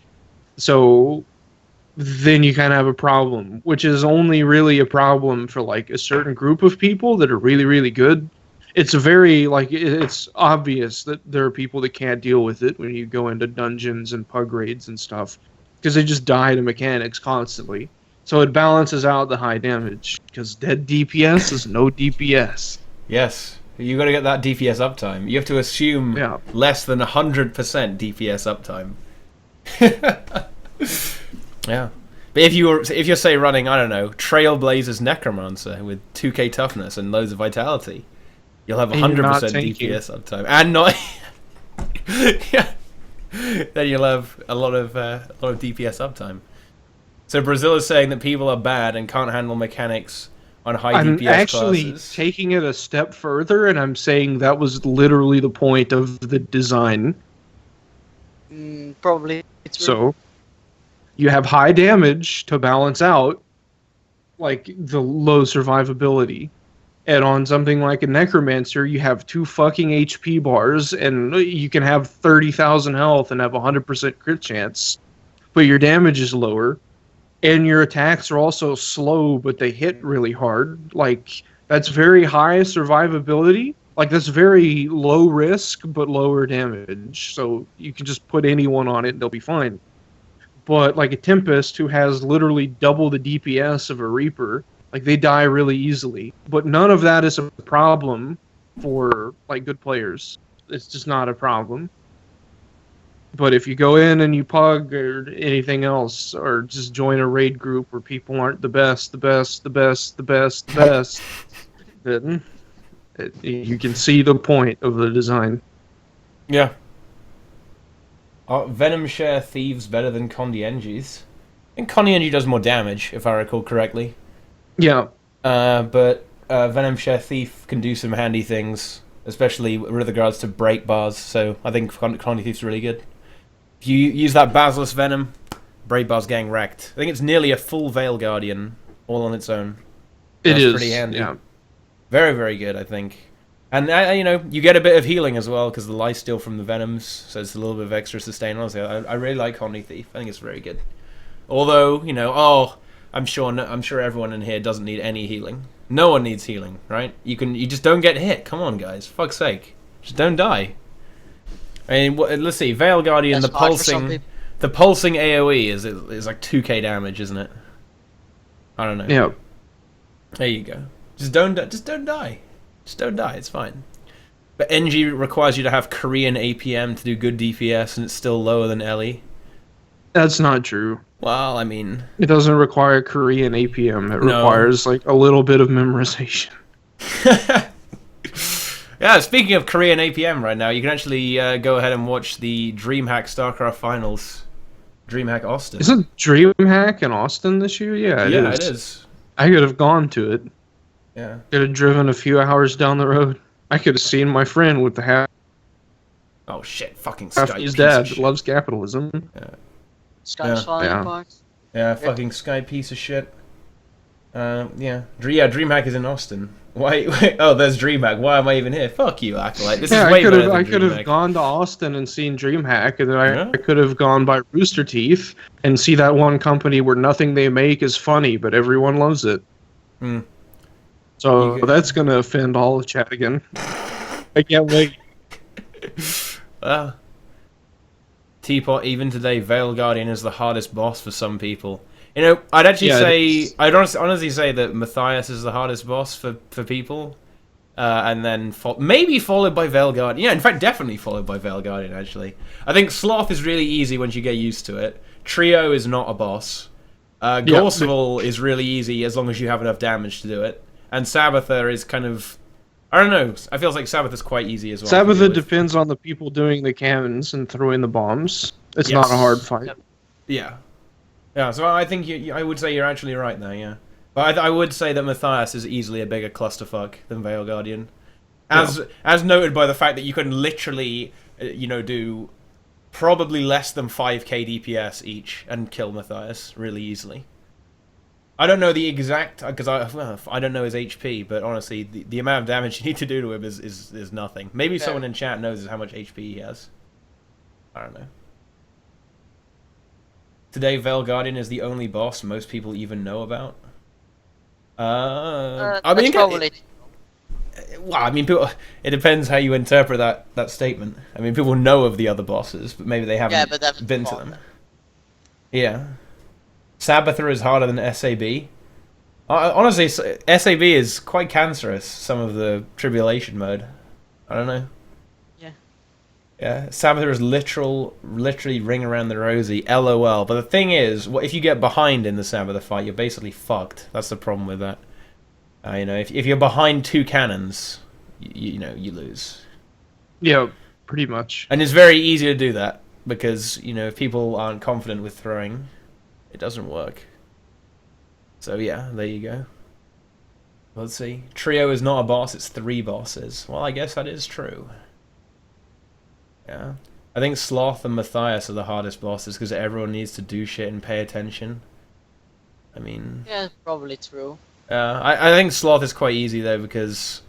So then you kind of have a problem, which is only really a problem for like a certain group of people that are really, really good. It's it's obvious that there are people that can't deal with it when you go into dungeons and pug raids and stuff, because they just die to mechanics constantly. So it balances out the high damage, because dead DPS is no DPS. Yes, you got to get that DPS uptime. You have to assume less than 100% DPS uptime. Yeah, but if you're say running, I don't know, Trailblazer's Necromancer with 2k toughness and loads of vitality, You'll have And you're 100% not tanking. DPS uptime, and not. Yeah. Then you'll have a lot of DPS uptime. So Brazil is saying that people are bad and can't handle mechanics on high I'm DPS actually classes. taking it a step further, and I'm saying that was literally the point of the design. Probably. So you have high damage to balance out like the low survivability. And on something like a Necromancer, you have 2 fucking HP bars, and you can have 30,000 health and have 100% crit chance. But your damage is lower, and your attacks are also slow, but they hit really hard. Like, that's very high survivability. Like, that's very low risk, but lower damage. So you can just put anyone on it, and they'll be fine. But, like, a Tempest, who has literally double the DPS of a Reaper, like, they die really easily. But none of that is a problem for, like, good players. It's just not a problem. But if you go in and you pug or anything else, or just join a raid group where people aren't the best, then you can see the point of the design. Yeah. Are Venom Share Thieves better than Kondienjis? I think Kondienji does more damage, if I recall correctly. Yeah. But Venom Share Thief can do some handy things, especially with regards to break bars, so I think Kondi Thief's really good. If you use that Basilisk Venom, break bars getting wrecked. I think it's nearly a full Veil Guardian, all on its own. That's pretty handy. Yeah. Very, very good, I think. And, you get a bit of healing as well, because the lifesteal from the Venoms, so it's a little bit of extra sustain. Honestly, I really like Kondi Thief. I think it's very good. Although, I'm sure everyone in here doesn't need any healing. No one needs healing, right? You just don't get hit. Come on, guys. Fuck's sake. Just don't die. I mean, let's see. Veil Guardian, the pulsing AoE is like 2k damage, isn't it? I don't know. Yeah. There you go. Just don't die. Just don't die. It's fine. But NG requires you to have Korean APM to do good DPS, and it's still lower than LE. That's not true. Well, I mean, It doesn't require Korean APM. It No. requires like a little bit of memorization. yeah. Speaking of Korean APM, right now you can actually go ahead and watch the DreamHack StarCraft Finals. DreamHack Austin. Isn't DreamHack in Austin this year? Yeah, it is. I could have gone to it. Yeah. Could have driven a few hours down the road. I could have seen my friend with the half Oh shit! Fucking Skype. his piece dad of shit. loves capitalism. Skype's falling Yeah. apart. Yeah, fucking Skype piece of shit. DreamHack is in Austin. Why? Oh, there's DreamHack. Why am I even here? Fuck you, Acolyte. This is way better than I could have DreamHack. gone to Austin and seen DreamHack, and then Yeah. I could have gone by Rooster Teeth and see that one company where nothing they make is funny, but everyone loves it. Hmm. So You could- that's gonna offend all of chat again. I can't wait. Teapot, even today, Veil Guardian is the hardest boss for some people. I'd actually Yeah, say, I'd honestly say that Matthias is the hardest boss for people. And then maybe followed by Veil Guardian. Yeah, in fact, definitely followed by Veil Guardian, actually. I think Sloth is really easy once you get used to it. Trio is not a boss. Gorseval is really easy as long as you have enough damage to do it. And Sabbather is kind of... I don't know. I feel like Sabbather's quite easy as well. to Sabbather deal with. depends on the people doing the cannons and throwing the bombs. It's Yes. not a hard fight. Yep. Yeah. Yeah, so I think I would say you're actually right there, yeah. But I would say that Matthias is easily a bigger clusterfuck than Veil Guardian. As noted by the fact that you can literally, do probably less than 5k DPS each and kill Matthias really easily. I don't know the exact, because I don't know his HP, but honestly, the amount of damage you need to do to him is nothing. Maybe someone in chat knows how much HP he has. I don't know. Today, Veil Guardian is the only boss most people even know about. I mean, Probably. well, I mean, people. It depends how you interpret that statement. I mean, people know of the other bosses, but maybe they haven't but that's been to fun. them. Yeah, Sabbather is harder than SAB. Honestly, SAB is quite cancerous. Some of the tribulation mode. I don't know. Yeah, Sabbather is literally ring around the rosy, LOL. But the thing is, if you get behind in the Sabbather fight, you're basically fucked. That's the problem with that. If you're behind two cannons, you lose. Yeah, pretty much. And it's very easy to do that because if people aren't confident with throwing, it doesn't work. So yeah, there you go. Let's see. Trio is not a boss, it's 3 bosses. Well, I guess that is true. Yeah. I think Sloth and Matthias are the hardest bosses because everyone needs to do shit and pay attention. I mean... Yeah, probably true. I think Sloth is quite easy though because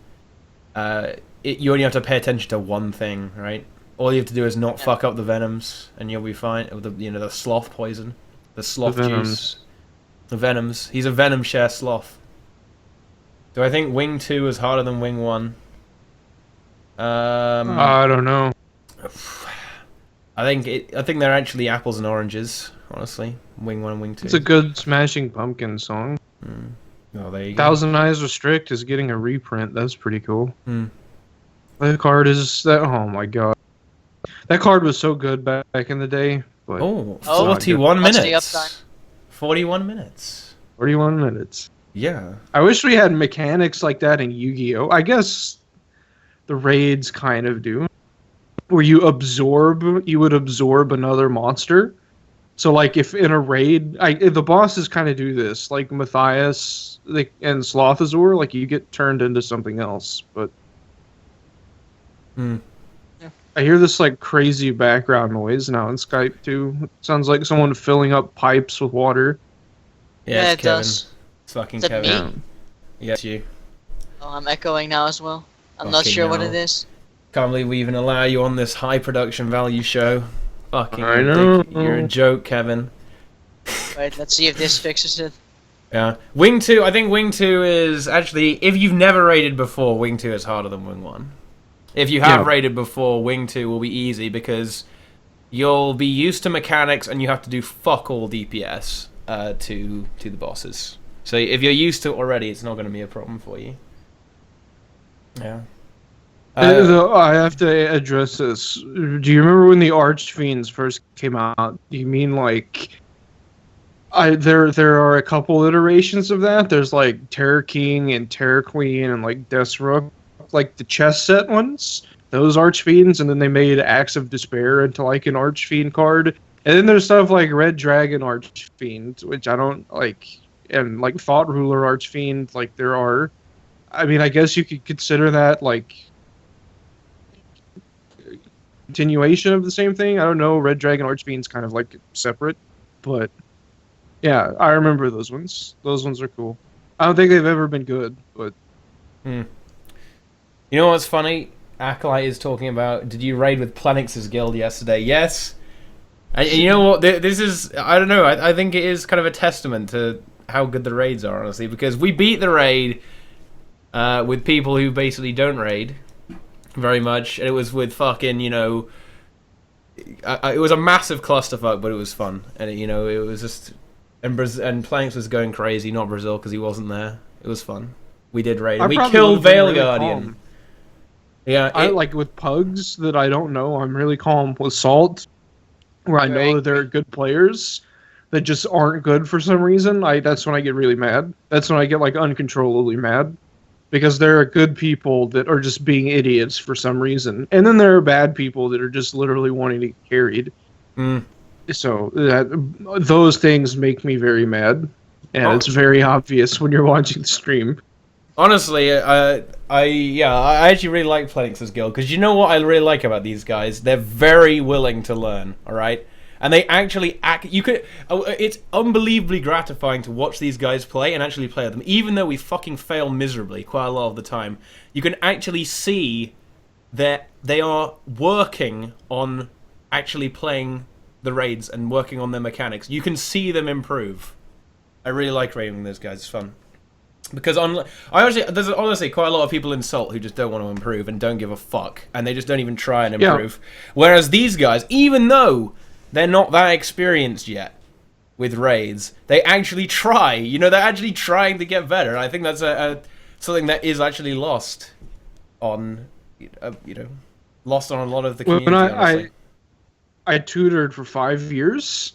you only have to pay attention to one thing, right? All you have to do is not fuck up the venoms and you'll be fine. The sloth poison. The sloth juice. The venoms. He's a venom share sloth. Do I think Wing 2 is harder than Wing 1? I don't know. I think they're actually apples and oranges, honestly. Wing 1 and Wing 2. It's a good Smashing Pumpkin song. Oh, there you go. Thousand Eyes Restrict is getting a reprint. That's pretty cool. Mm. The card is that. Oh my god, that card was so good back in the day. But 41 What's the minutes. uptime? 41 minutes. 41 minutes. Yeah. I wish we had mechanics like that in Yu-Gi-Oh. I guess the raids kind of do, where you would absorb another monster. So like if in a raid, the bosses kind of do this, like Matthias and Slothazor, like you get turned into something else. But I hear this like crazy background noise now in Skype too. It sounds like someone filling up pipes with water. Yeah, It's it Kevin. does. It's fucking Is that Kevin. me? Yeah, it's you. Oh, I'm echoing now as well. I'm not Fucking sure what hell. it is. Can't believe we even allow you on this high production value show. Fucking I know. You're a joke, Kevin. Wait, let's see if this fixes it. Yeah. Wing 2, I think Wing 2 is actually, if you've never raided before, Wing 2 is harder than Wing 1. If you have raided before, Wing 2 will be easy because you'll be used to mechanics and you have to do fuck all DPS to the bosses. So if you're used to it already, it's not going to be a problem for you. Yeah. I have to address this. Do you remember when the Archfiends first came out? Do you mean like there are a couple iterations of that? There's like Terror King and Terror Queen and like Deathstroke, like the chess set ones. Those Archfiends, and then they made Acts of Despair into like an Archfiend card. And then there's stuff like Red Dragon Archfiend, which I don't like, and like Thought Ruler Archfiend. Like there are, I mean, I guess you could consider that like continuation of the same thing. I don't know. Red Dragon Archfiend's kind of like separate, but yeah, I remember those ones. Those ones are cool. I don't think they've ever been good, but You know what's funny? Acolyte is talking about, did you raid with Plenix's guild yesterday? Yes. And you know what? This is, I don't know, I think it is kind of a testament to how good the raids are, honestly, because we beat the raid with people who basically don't raid very much, and it was with fucking, it was a massive clusterfuck, but it was fun, and it was just, and Planks was going crazy, not Brazil, because he wasn't there. It was fun. We did raid. We killed Veil Guardian. Calm. Yeah, I like with pugs that I don't know. I'm really calm with Salt, where I know that they're good players that just aren't good for some reason. That's when I get really mad. That's when I get like uncontrollably mad. Because there are good people that are just being idiots for some reason. And then there are bad people that are just literally wanting to get carried. So those things make me very mad. And it's very obvious when you're watching the stream. Honestly, I actually really like Plenix's guild. Because you know what I really like about these guys? They're very willing to learn, alright? And they actually it's unbelievably gratifying to watch these guys play and actually play them. Even though we fucking fail miserably quite a lot of the time, you can actually see that they are working on actually playing the raids and working on their mechanics. You can see them improve. I really like raiding those guys. It's fun. Because there's honestly quite a lot of people in Salt who just don't want to improve and don't give a fuck. And they just don't even try and improve. Yeah. Whereas these guys, even though they're not that experienced yet with raids, they actually try. They're actually trying to get better. And I think that's something that is actually lost on, lost on a lot of the community. When I tutored for 5 years,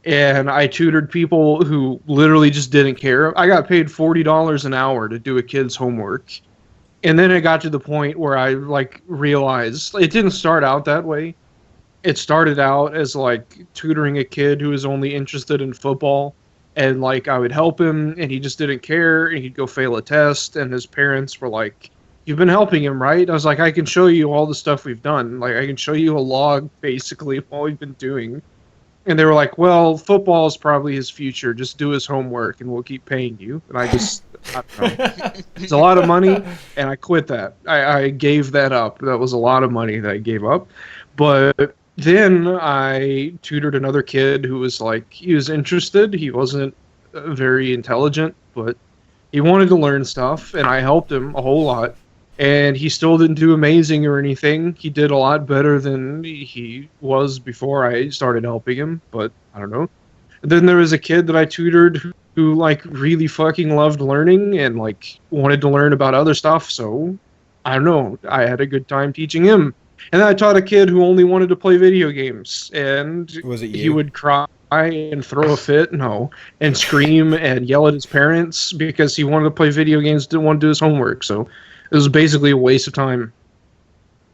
and I tutored people who literally just didn't care. I got paid $40 an hour to do a kid's homework. And then it got to the point where I like realized it didn't start out that way. It started out as like tutoring a kid who was only interested in football, and like I would help him and he just didn't care, and he'd go fail a test, and his parents were like, "You've been helping him, right?" I was like, "I can show you all the stuff we've done. Like I can show you a log basically of what we've been doing." And they were like, "Well, football is probably his future. Just do his homework and we'll keep paying you." And I don't know. It's a lot of money, and I quit that. I gave that up. That was a lot of money that I gave up. But then I tutored another kid who was like, he was interested. He wasn't very intelligent, but he wanted to learn stuff, and I helped him a whole lot. And he still didn't do amazing or anything. He did a lot better than he was before I started helping him, but I don't know. Then there was a kid that I tutored who like really fucking loved learning and like wanted to learn about other stuff, so I don't know. I had a good time teaching him. And then I taught a kid who only wanted to play video games, and Was it he you? would cry and throw a fit, no, and scream and yell at his parents because he wanted to play video games, didn't want to do his homework. So it was basically a waste of time.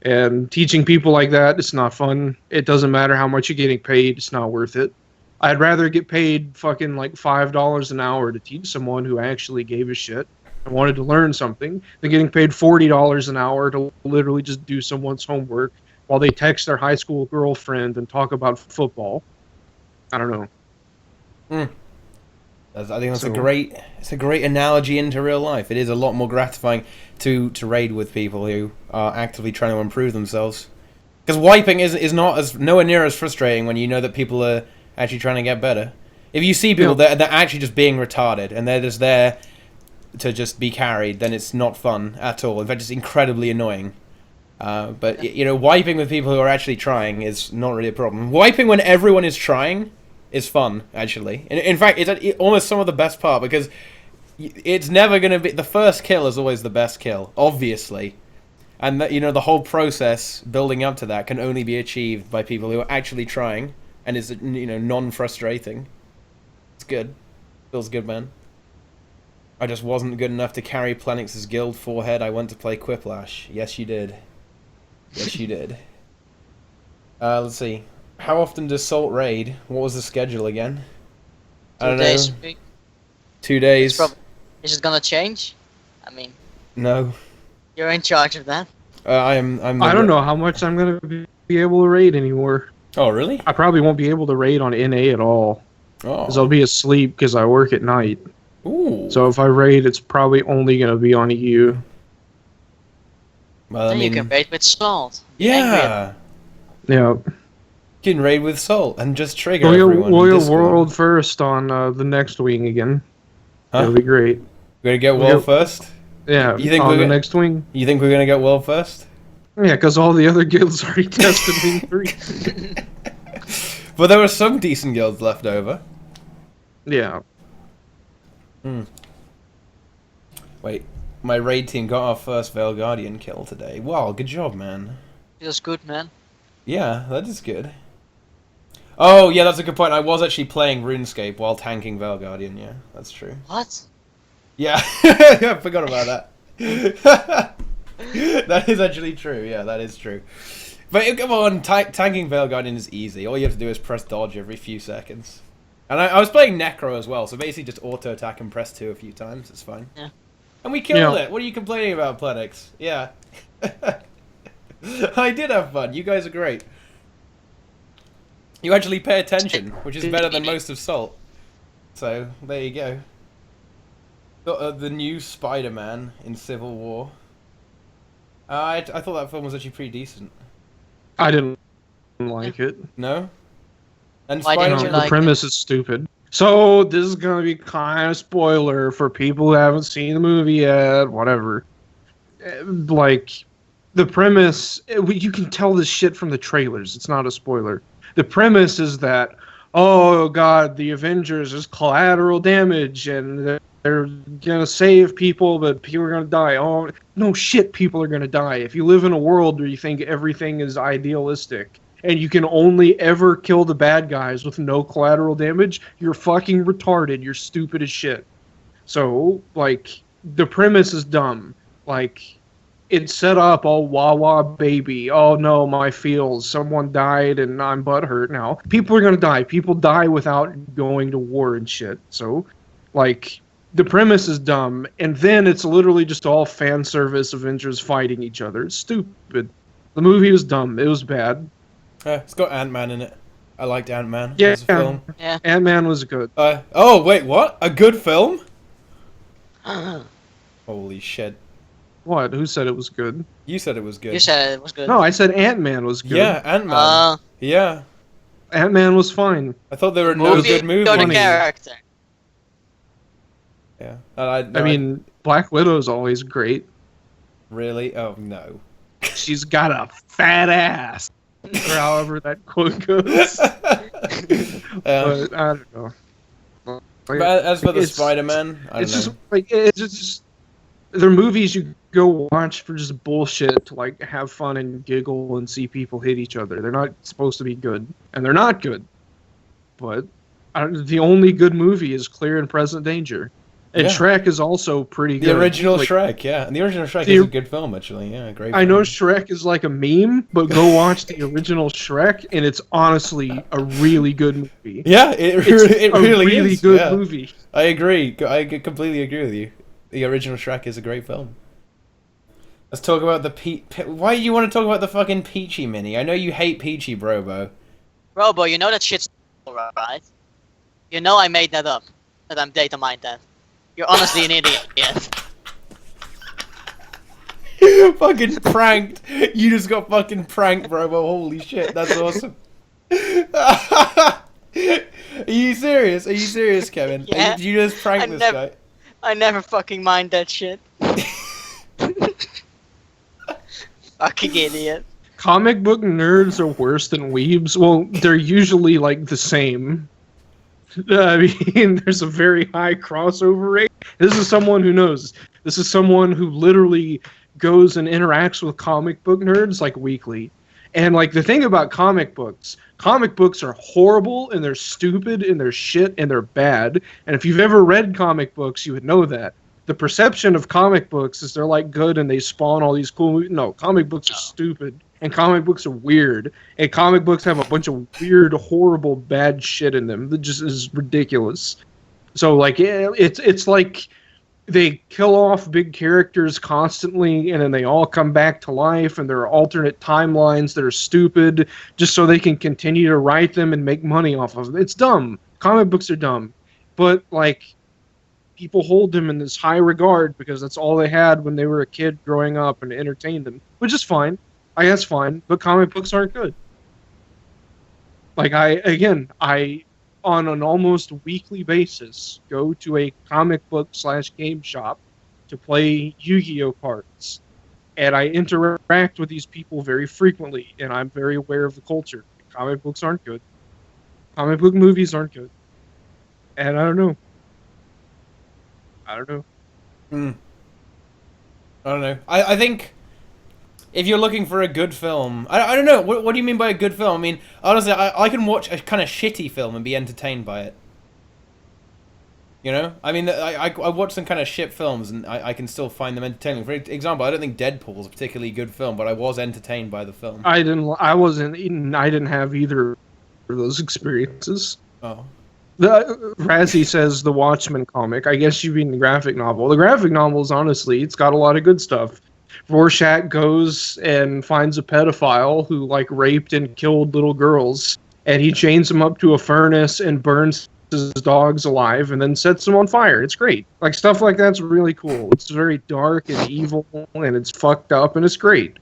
And teaching people like that, it's not fun. It doesn't matter how much you're getting paid, it's not worth it. I'd rather get paid fucking like $5 an hour to teach someone who actually gave a shit and wanted to learn something than getting paid $40 an hour to literally just do someone's homework while they text their high school girlfriend and talk about football. I don't know. I think that's So- it's a great analogy into real life. It is a lot more gratifying to raid with people who are actively trying to improve themselves. Because wiping is nowhere near as frustrating when you know that people are actually trying to get better. If you see people that they're actually just being retarded and they're just there to just be carried, then it's not fun at all. In fact, it's incredibly annoying. But you know, wiping with people who are actually trying is not really a problem. Wiping when everyone is trying is fun, actually. In fact, it's almost some of the best part, because it's never going to be... The first kill is always the best kill, obviously. And, you know, the whole process building up to that can only be achieved by people who are actually trying, and is, you know, non-frustrating. It's good. Feels good, man. I just wasn't good enough to carry Plenix's guild forehead. I went to play Quiplash. Yes, you did. Yes, you did. Let's see. How often does Salt raid? What was the schedule again? I 2 don't days know. a week. 2 days? Is it gonna change? I mean, No. you're in charge of that. I'm I don't know how much I'm going to be able to raid anymore. Oh, really? I probably won't be able to raid on NA at all, because I'll Oh. be asleep because I work at night. Ooh. So if I raid, it's probably only going to be on EU. Well, I Then mean, you can raid with salt. Be angry at yeah. Yeah. You can raid with Salt and just trigger We'll everyone. go in Discord. world first on the next wing again. Huh? That'll be great. We're gonna get We'll world go- first? Yeah, You think on we're the gonna- next wing. You think we're gonna get world first? Yeah, because all the other guilds already tested wing 3. But there were some decent guilds left over. Yeah. Wait, my raid team got our first Veil Guardian kill today. Wow, good job, man. Feels good, man. Yeah, that is good. Oh, yeah, that's a good point. I was actually playing RuneScape while tanking Veil Guardian, yeah, that's true. What? Yeah, I forgot about that. That is actually true, yeah, that is true. But come on, tanking Veil Guardian is easy. All you have to do is press dodge every few seconds. And I was playing Necro as well, so basically just auto-attack and press 2 a few times, it's fine. Yeah. And we killed Yeah. it! What are you complaining about, Plenix? Yeah. I did have fun, you guys are great. You actually pay attention, which is better than most of Salt. So, there you go. Got the new Spider-Man in Civil War. I thought that film was actually pretty decent. I didn't like it. No? And Why didn't No, you the like it? premise is stupid. So this is gonna be kind of spoiler for people who haven't seen the movie yet. Whatever. Like, the premise, you can tell this shit from the trailers. It's not a spoiler. The premise is that, oh god, the Avengers is collateral damage, and they're gonna save people, but people are gonna die. Oh no, shit, people are gonna die. If you live in a world where you think everything is idealistic, and you can only ever kill the bad guys with no collateral damage, you're fucking retarded. You're stupid as shit. So, like, the premise is dumb. Like, it's set up all wah wah baby. Oh no, my feels. Someone died and I'm butthurt now. People are gonna die. People die without going to war and shit. So, like, the premise is dumb, and then it's literally just all fan service Avengers fighting each other. It's stupid. The movie was dumb. It was bad. It's got Ant-Man in it. I liked Ant-Man Yeah, as a film. Yeah. Ant-Man was good. Oh, wait, what? A good film? Holy shit. What? Who said it was good? You said it was good. You said it was good. No, I said Ant-Man was good. Yeah, Ant-Man. Yeah. Ant-Man was fine. I thought there were no good movies. Or the Funny. character. Yeah. I mean, Black Widow's always great. Really? Oh, no. She's got a fat ass. Or however that quote goes. But I don't know. But as for the It's- Spider-Man, I It's don't just know. like it's just they're movies you go watch for just bullshit to like have fun and giggle and see people hit each other. They're not supposed to be good, and they're not good. But the only good movie is Clear and Present Danger, and Yeah. Shrek is also pretty good. The original Like, Shrek, yeah. And the original Shrek The- is a good film, actually. Yeah, great I know film. Shrek is like a meme, but go watch the original Shrek, and it's honestly a really good movie. Yeah, it It's really a really is. good yeah. movie. I agree. I completely agree with you. The original Shrek is a great film. Let's talk about the Why do you want to talk about the fucking Peachy Mini? I know you hate Peachy, Brobo. Robo, you know that shit's right? You know I made that up. That I'm data mined that. You're honestly an idiot. Fucking pranked. You just got fucking pranked, Brobo. Holy shit, that's awesome. Are you serious? Are you serious, Kevin? Yeah. Did you just prank this guy? I never fucking mind that shit. Fucking idiot. Comic book nerds are worse than weebs. Well, they're usually like the same. I mean, there's a very high crossover rate. This is someone who knows. This is someone who literally goes and interacts with comic book nerds like weekly. And like the thing about comic books are horrible and they're stupid and they're shit and they're bad. And if you've ever read comic books, you would know that. The perception of comic books is they're like good and they spawn all these cool movies. No, comic books are stupid and comic books are weird. And comic books have a bunch of weird, horrible, bad shit in them that just is ridiculous. So like it's like they kill off big characters constantly and then they all come back to life and there are alternate timelines that are stupid just so they can continue to write them and make money off of them. It's dumb. Comic books are dumb. But like people hold them in this high regard because that's all they had when they were a kid growing up and entertained them, which is fine. I guess fine, but comic books aren't good. Like I on an almost weekly basis go to a comic book / game shop to play Yu-Gi-Oh cards. And I interact with these people very frequently, and I'm very aware of the culture. Comic books aren't good. Comic book movies aren't good. And I don't know. I don't know. I think if you're looking for a good film, I don't know. What do you mean by a good film? I mean, honestly, I can watch a kind of shitty film and be entertained by it. You know? I mean, I watch some kind of shit films and I can still find them entertaining. For example, I don't think Deadpool is a particularly good film, but I was entertained by the film. I didn't have either of those experiences. Oh. Razzie says the Watchmen comic. I guess you mean the graphic novel. The graphic novel is honestly, it's got a lot of good stuff. Rorschach goes and finds a pedophile who like raped and killed little girls, and he chains them up to a furnace and burns his dogs alive and then sets them on fire. It's great. Like stuff like that's really cool. It's very dark and evil and it's fucked up and it's great.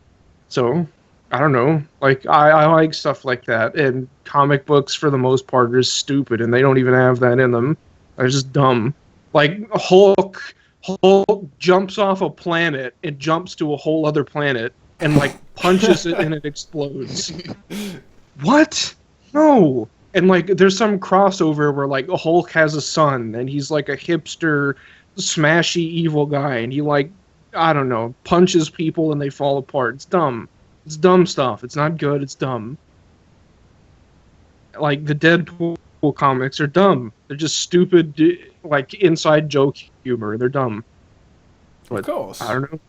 So I don't know. Like I like stuff like that, and comic books for the most part are stupid, and they don't even have that in them. They're just dumb. Like Hulk jumps off a planet and jumps to a whole other planet and like punches it and it explodes. What? No. And like there's some crossover where like Hulk has a son and he's like a hipster, smashy evil guy, and he like I don't know punches people and they fall apart. It's dumb. It's dumb stuff. It's not good. It's dumb. Like the Deadpool comics are dumb. They're just stupid, like inside joke humor. They're dumb. But, Of course. I don't know.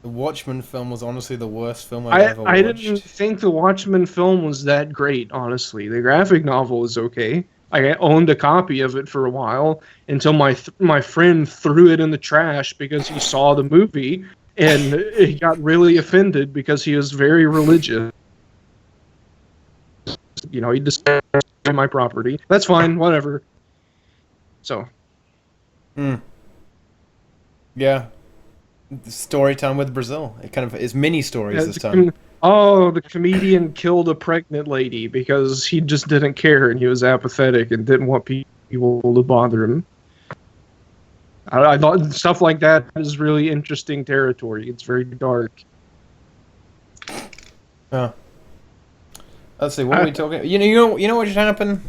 The Watchmen film was honestly the worst film I've ever watched. I didn't think the Watchmen film was that great, honestly. The graphic novel was okay. I owned a copy of it for a while until my friend threw it in the trash because he saw the movie, and he got really offended because he was very religious. You know, he destroyed my property. That's fine, whatever. So. Yeah. Story time with Brazil. It kind of is mini stories this time. Oh, the comedian killed a pregnant lady because he just didn't care and he was apathetic and didn't want people to bother him. I thought stuff like that is really interesting territory. It's very dark. Oh. Let's see. What are we talking? You know what should happen?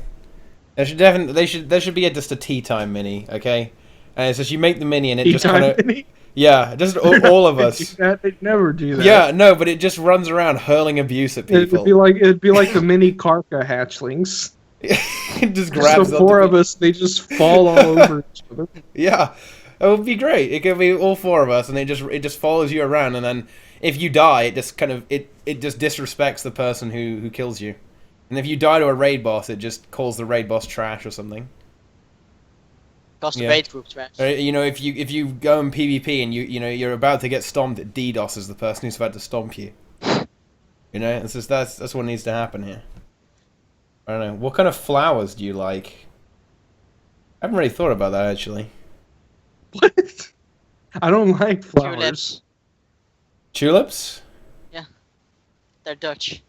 There should be just a tea time mini, okay? And it's just you make the mini and it just kind of. Yeah, just all of us. They'd never do that. Yeah, no, but it just runs around hurling abuse at people. It'd be like the mini Karka hatchlings. It just grabs the four of us. They just fall all over each other. Yeah, it would be great. It could be all four of us, and it just follows you around. And then if you die, it just kind of it just disrespects the person who kills you. And if you die to a raid boss, it just calls the raid boss trash or something. The raid group trash. You know, if you go in PvP and you're about to get stomped, it DDoSes the person who's about to stomp you. You know, it's just that's what needs to happen here. I don't know. What kind of flowers do you like? I haven't really thought about that actually. What? I don't like flowers. Tulips. Tulips? Yeah, they're Dutch.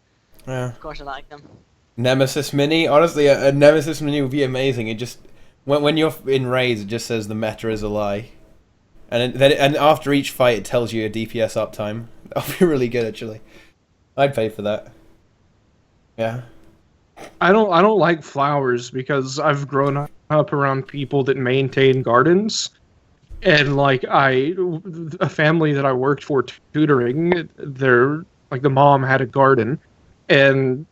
Yeah. Of course, I like them. Nemesis mini. Honestly, a Nemesis mini would be amazing. It just when you're in raids, it just says the meta is a lie, and after each fight, it tells you your DPS uptime. That'll be really good, actually. I'd pay for that. Yeah. I don't like flowers because I've grown up around people that maintain gardens, and like a family that I worked for tutoring, the mom had a garden, and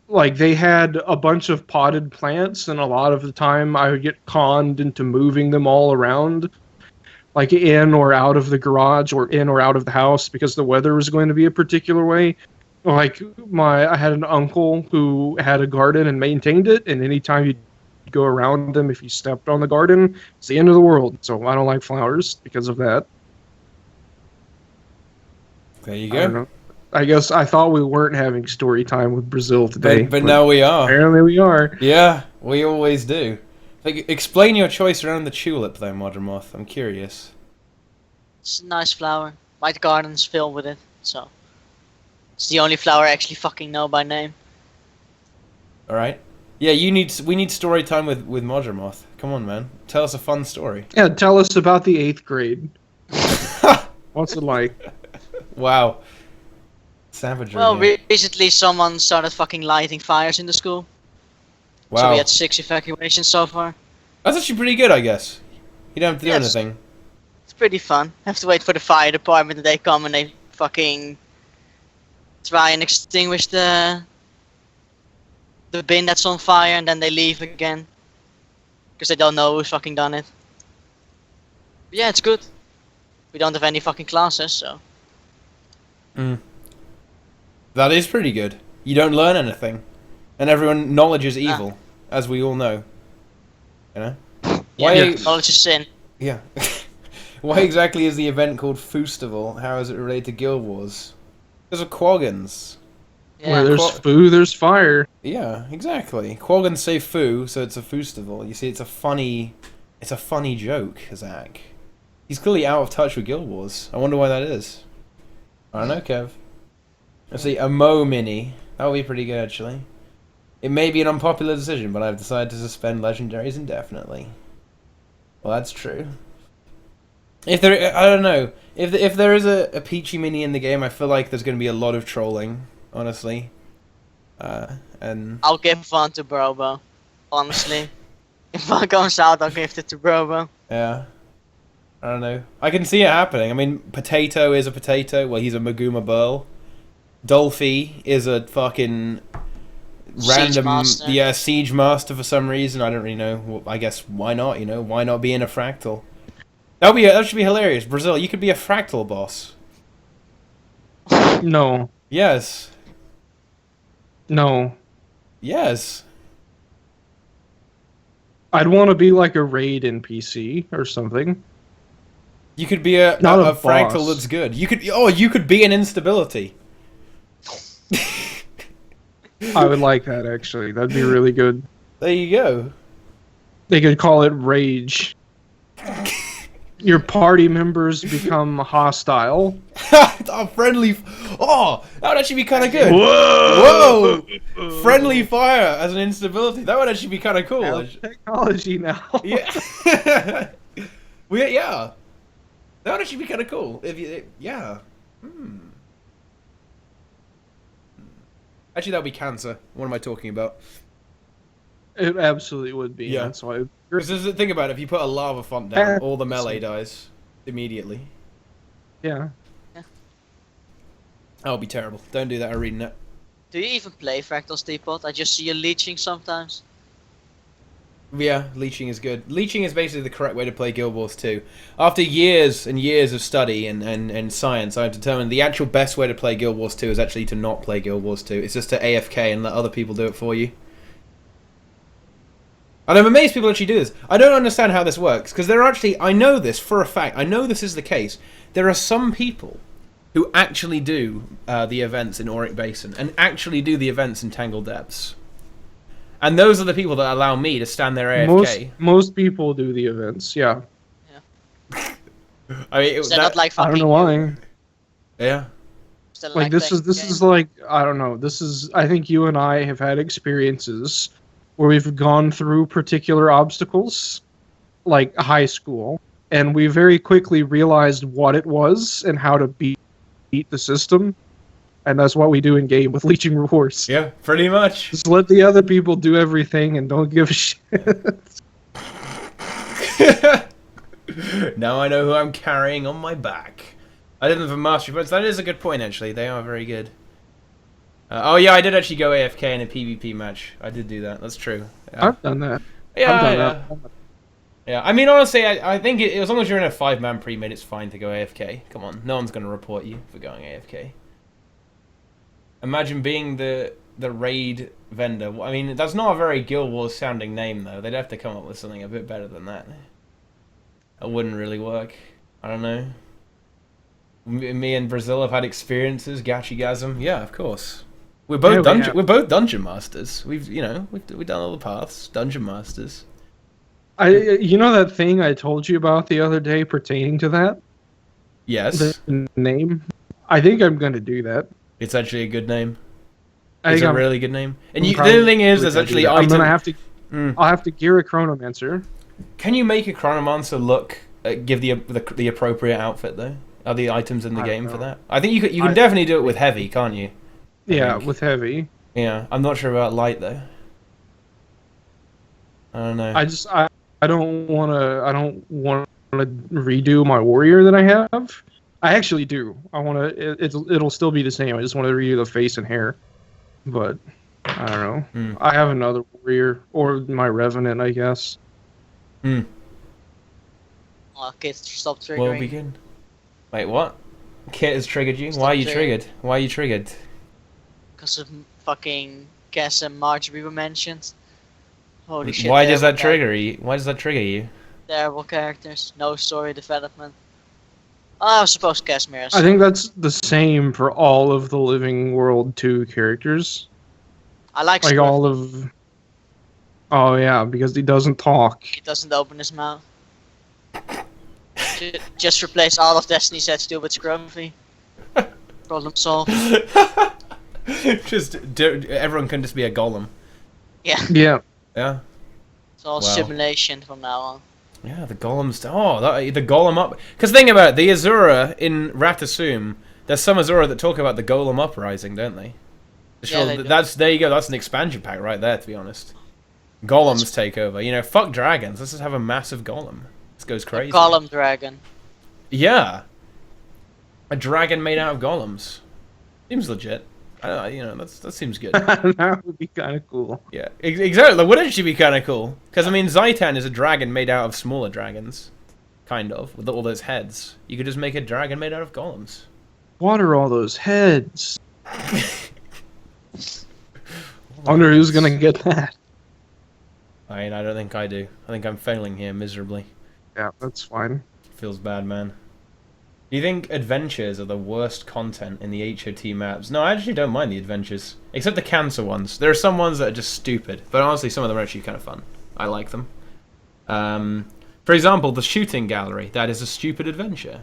like they had a bunch of potted plants, and a lot of the time I would get conned into moving them all around, like in or out of the garage or in or out of the house because the weather was going to be a particular way. Like I had an uncle who had a garden and maintained it, and anytime you go around them, if you stepped on the garden, it's the end of the world. So I don't like flowers because of that. There you go. I guess I thought we weren't having story time with Brazil today. But now we are. Apparently we are. Yeah, we always do. Like, explain your choice around the tulip, though, Modremoth. I'm curious. It's a nice flower. My garden's filled with it, so it's the only flower I actually fucking know by name. All right. Yeah, we need story time with Modremoth. Come on, man. Tell us a fun story. Yeah, tell us about the 8th grade. What's it like? Wow. Savagery. Well, recently someone started fucking lighting fires in the school. Wow. So we had 6 evacuations so far. That's actually pretty good, I guess. You don't have to do anything. It's pretty fun. Have to wait for the fire department and they come and they fucking try and extinguish the bin that's on fire, and then they leave again because they don't know who's fucking done it. But yeah, it's good. We don't have any fucking classes, so. That is pretty good. You don't learn anything, and everyone knowledge is evil, as we all know. You know. Yeah, knowledge is sin. Yeah. Why exactly is the event called Foostival? How is it related to Guild Wars? Because of Quaggins. Yeah. Where there's foo, there's fire. Yeah, exactly. Quaggins say foo, so it's a Foostival. You see, it's a funny joke, Zach. He's clearly out of touch with Guild Wars. I wonder why that is. I don't know, Kev. Let's see, a Mo Mini. That would be pretty good, actually. It may be an unpopular decision, but I've decided to suspend legendaries indefinitely. Well, that's true. I don't know. If there is a Peachy Mini in the game, I feel like there's going to be a lot of trolling, honestly. And I'll give one to Brobo, honestly. If one comes out, I'll give it to Brobo. Yeah. I don't know. I can see it happening. I mean, Potato is a potato. Well, he's a Maguma Burl. Dolphy is a fucking random siege master for some reason. I don't really know. Well, I guess why not? You know, why not be in a fractal? That should be hilarious. Brazil, you could be a fractal boss. No. Yes. No. Yes. I'd want to be like a raid NPC or something. You could be a Not a fractal boss. that's good. You could be an instability. I would like that, actually. That'd be really good. There you go. They could call it Rage. Your party members become hostile. Oh, friendly. Oh, that would actually be kind of good. Whoa! Whoa! Friendly fire as an instability. That would actually be kind of cool. Technology now. Yeah. Yeah. That would actually be kind of cool. Yeah. Actually, that would be cancer. What am I talking about? It absolutely would be. Yeah. That's why. Because think about it. If you put a lava font down, all the melee dies immediately. Yeah. That would be terrible. Don't do that, ArenaNet. Do you even play Fractals, Teapot? I just see you leeching sometimes. Yeah, leeching is good. Leeching is basically the correct way to play Guild Wars 2. After years and years of study and science, I've determined the actual best way to play Guild Wars 2 is actually to not play Guild Wars 2. It's just to AFK and let other people do it for you. And I'm amazed people actually do this. I don't understand how this works, because there are actually, I know this for a fact, I know this is the case. There are some people who actually do the events in Auric Basin, and actually do the events in Tangled Depths. And those are the people that allow me to stand there AFK. Most people do the events, yeah. I mean, Is that not like I fucking... don't know why. Yeah. Like this is like, I don't know. This is, I think you and I have had experiences where we've gone through particular obstacles, like high school, and we very quickly realized what it was and how to beat the system. And that's what we do in game with leeching rewards. Yeah, pretty much. Just let the other people do everything and don't give a shit. Now I know who I'm carrying on my back. I did them for mastery points. That is a good point, actually. They are very good. Oh yeah, I did actually go AFK in a PvP match. I did do that. That's true. Yeah. I've done that. Yeah, I've done yeah. that. Yeah, I mean, honestly, I think as long as you're in a 5-man pre-mid, it's fine to go AFK. Come on, no one's going to report you for going AFK. Imagine being the raid vendor. I mean, that's not a very Guild Wars sounding name, though. They'd have to come up with something a bit better than that. That wouldn't really work. I don't know. Me and Brazil have had experiences. Gachigasm. Yeah, of course. We're both we're both dungeon masters. We've done all the paths. Dungeon masters. You know that thing I told you about the other day pertaining to that? Yes. The name? I think I'm going to do that. It's actually a good name. It's a really good name. And the other thing is, there's actually I'm gonna have to. Mm. I'll have to gear a chronomancer. Can you make a chronomancer look give the appropriate outfit though? Are the items in the game for that? I think you can definitely do it with heavy, can't you? Yeah, with heavy. Yeah, I'm not sure about light though. I don't know. I don't want to redo my warrior that I have. I actually do. I want to. It'll still be the same. I just want to redo the face and hair. But I don't know. Mm. I have another warrior or my revenant, I guess. Hmm. Oh, Kit, stop triggering. Well, we good. Wait, what? Kit has triggered you? Why are you triggered? Why are you triggered? Because of fucking Cass and Marjorie were mentioned. Holy shit. Why does that trigger you? Why does that trigger you? Terrible characters, no story development. Oh, I suppose Casimir. I think that's the same for all of the Living World 2 characters. I like all of. Oh yeah, because he doesn't talk. He doesn't open his mouth. Just replace all of Destiny's H2 with Scruffy. Problem solved. Everyone can just be a golem. Yeah. Yeah. Yeah. It's all simulation from now on. Yeah, the golems. Oh, the golem up. Because think about it, the Azura in Ratasum. There's some Azura that talk about the golem uprising, don't they? Yeah, they do. There you go. That's an expansion pack right there. To be honest, golems take over. You know, fuck dragons. Let's just have a massive golem. This goes crazy. A golem dragon. Yeah. A dragon made out of golems. Seems legit. That seems good. That would be kind of cool. Yeah, exactly. That would actually be kind of cool. Because, I mean, Zaitan is a dragon made out of smaller dragons. Kind of. With all those heads. You could just make a dragon made out of golems. What are all those heads? I wonder who's gonna get that. I mean, I don't think I do. I think I'm failing here miserably. Yeah, that's fine. Feels bad, man. Do you think adventures are the worst content in the HOT maps? No, I actually don't mind the adventures. Except the cancer ones. There are some ones that are just stupid. But honestly, some of them are actually kind of fun. I like them. For example, the shooting gallery. That is a stupid adventure.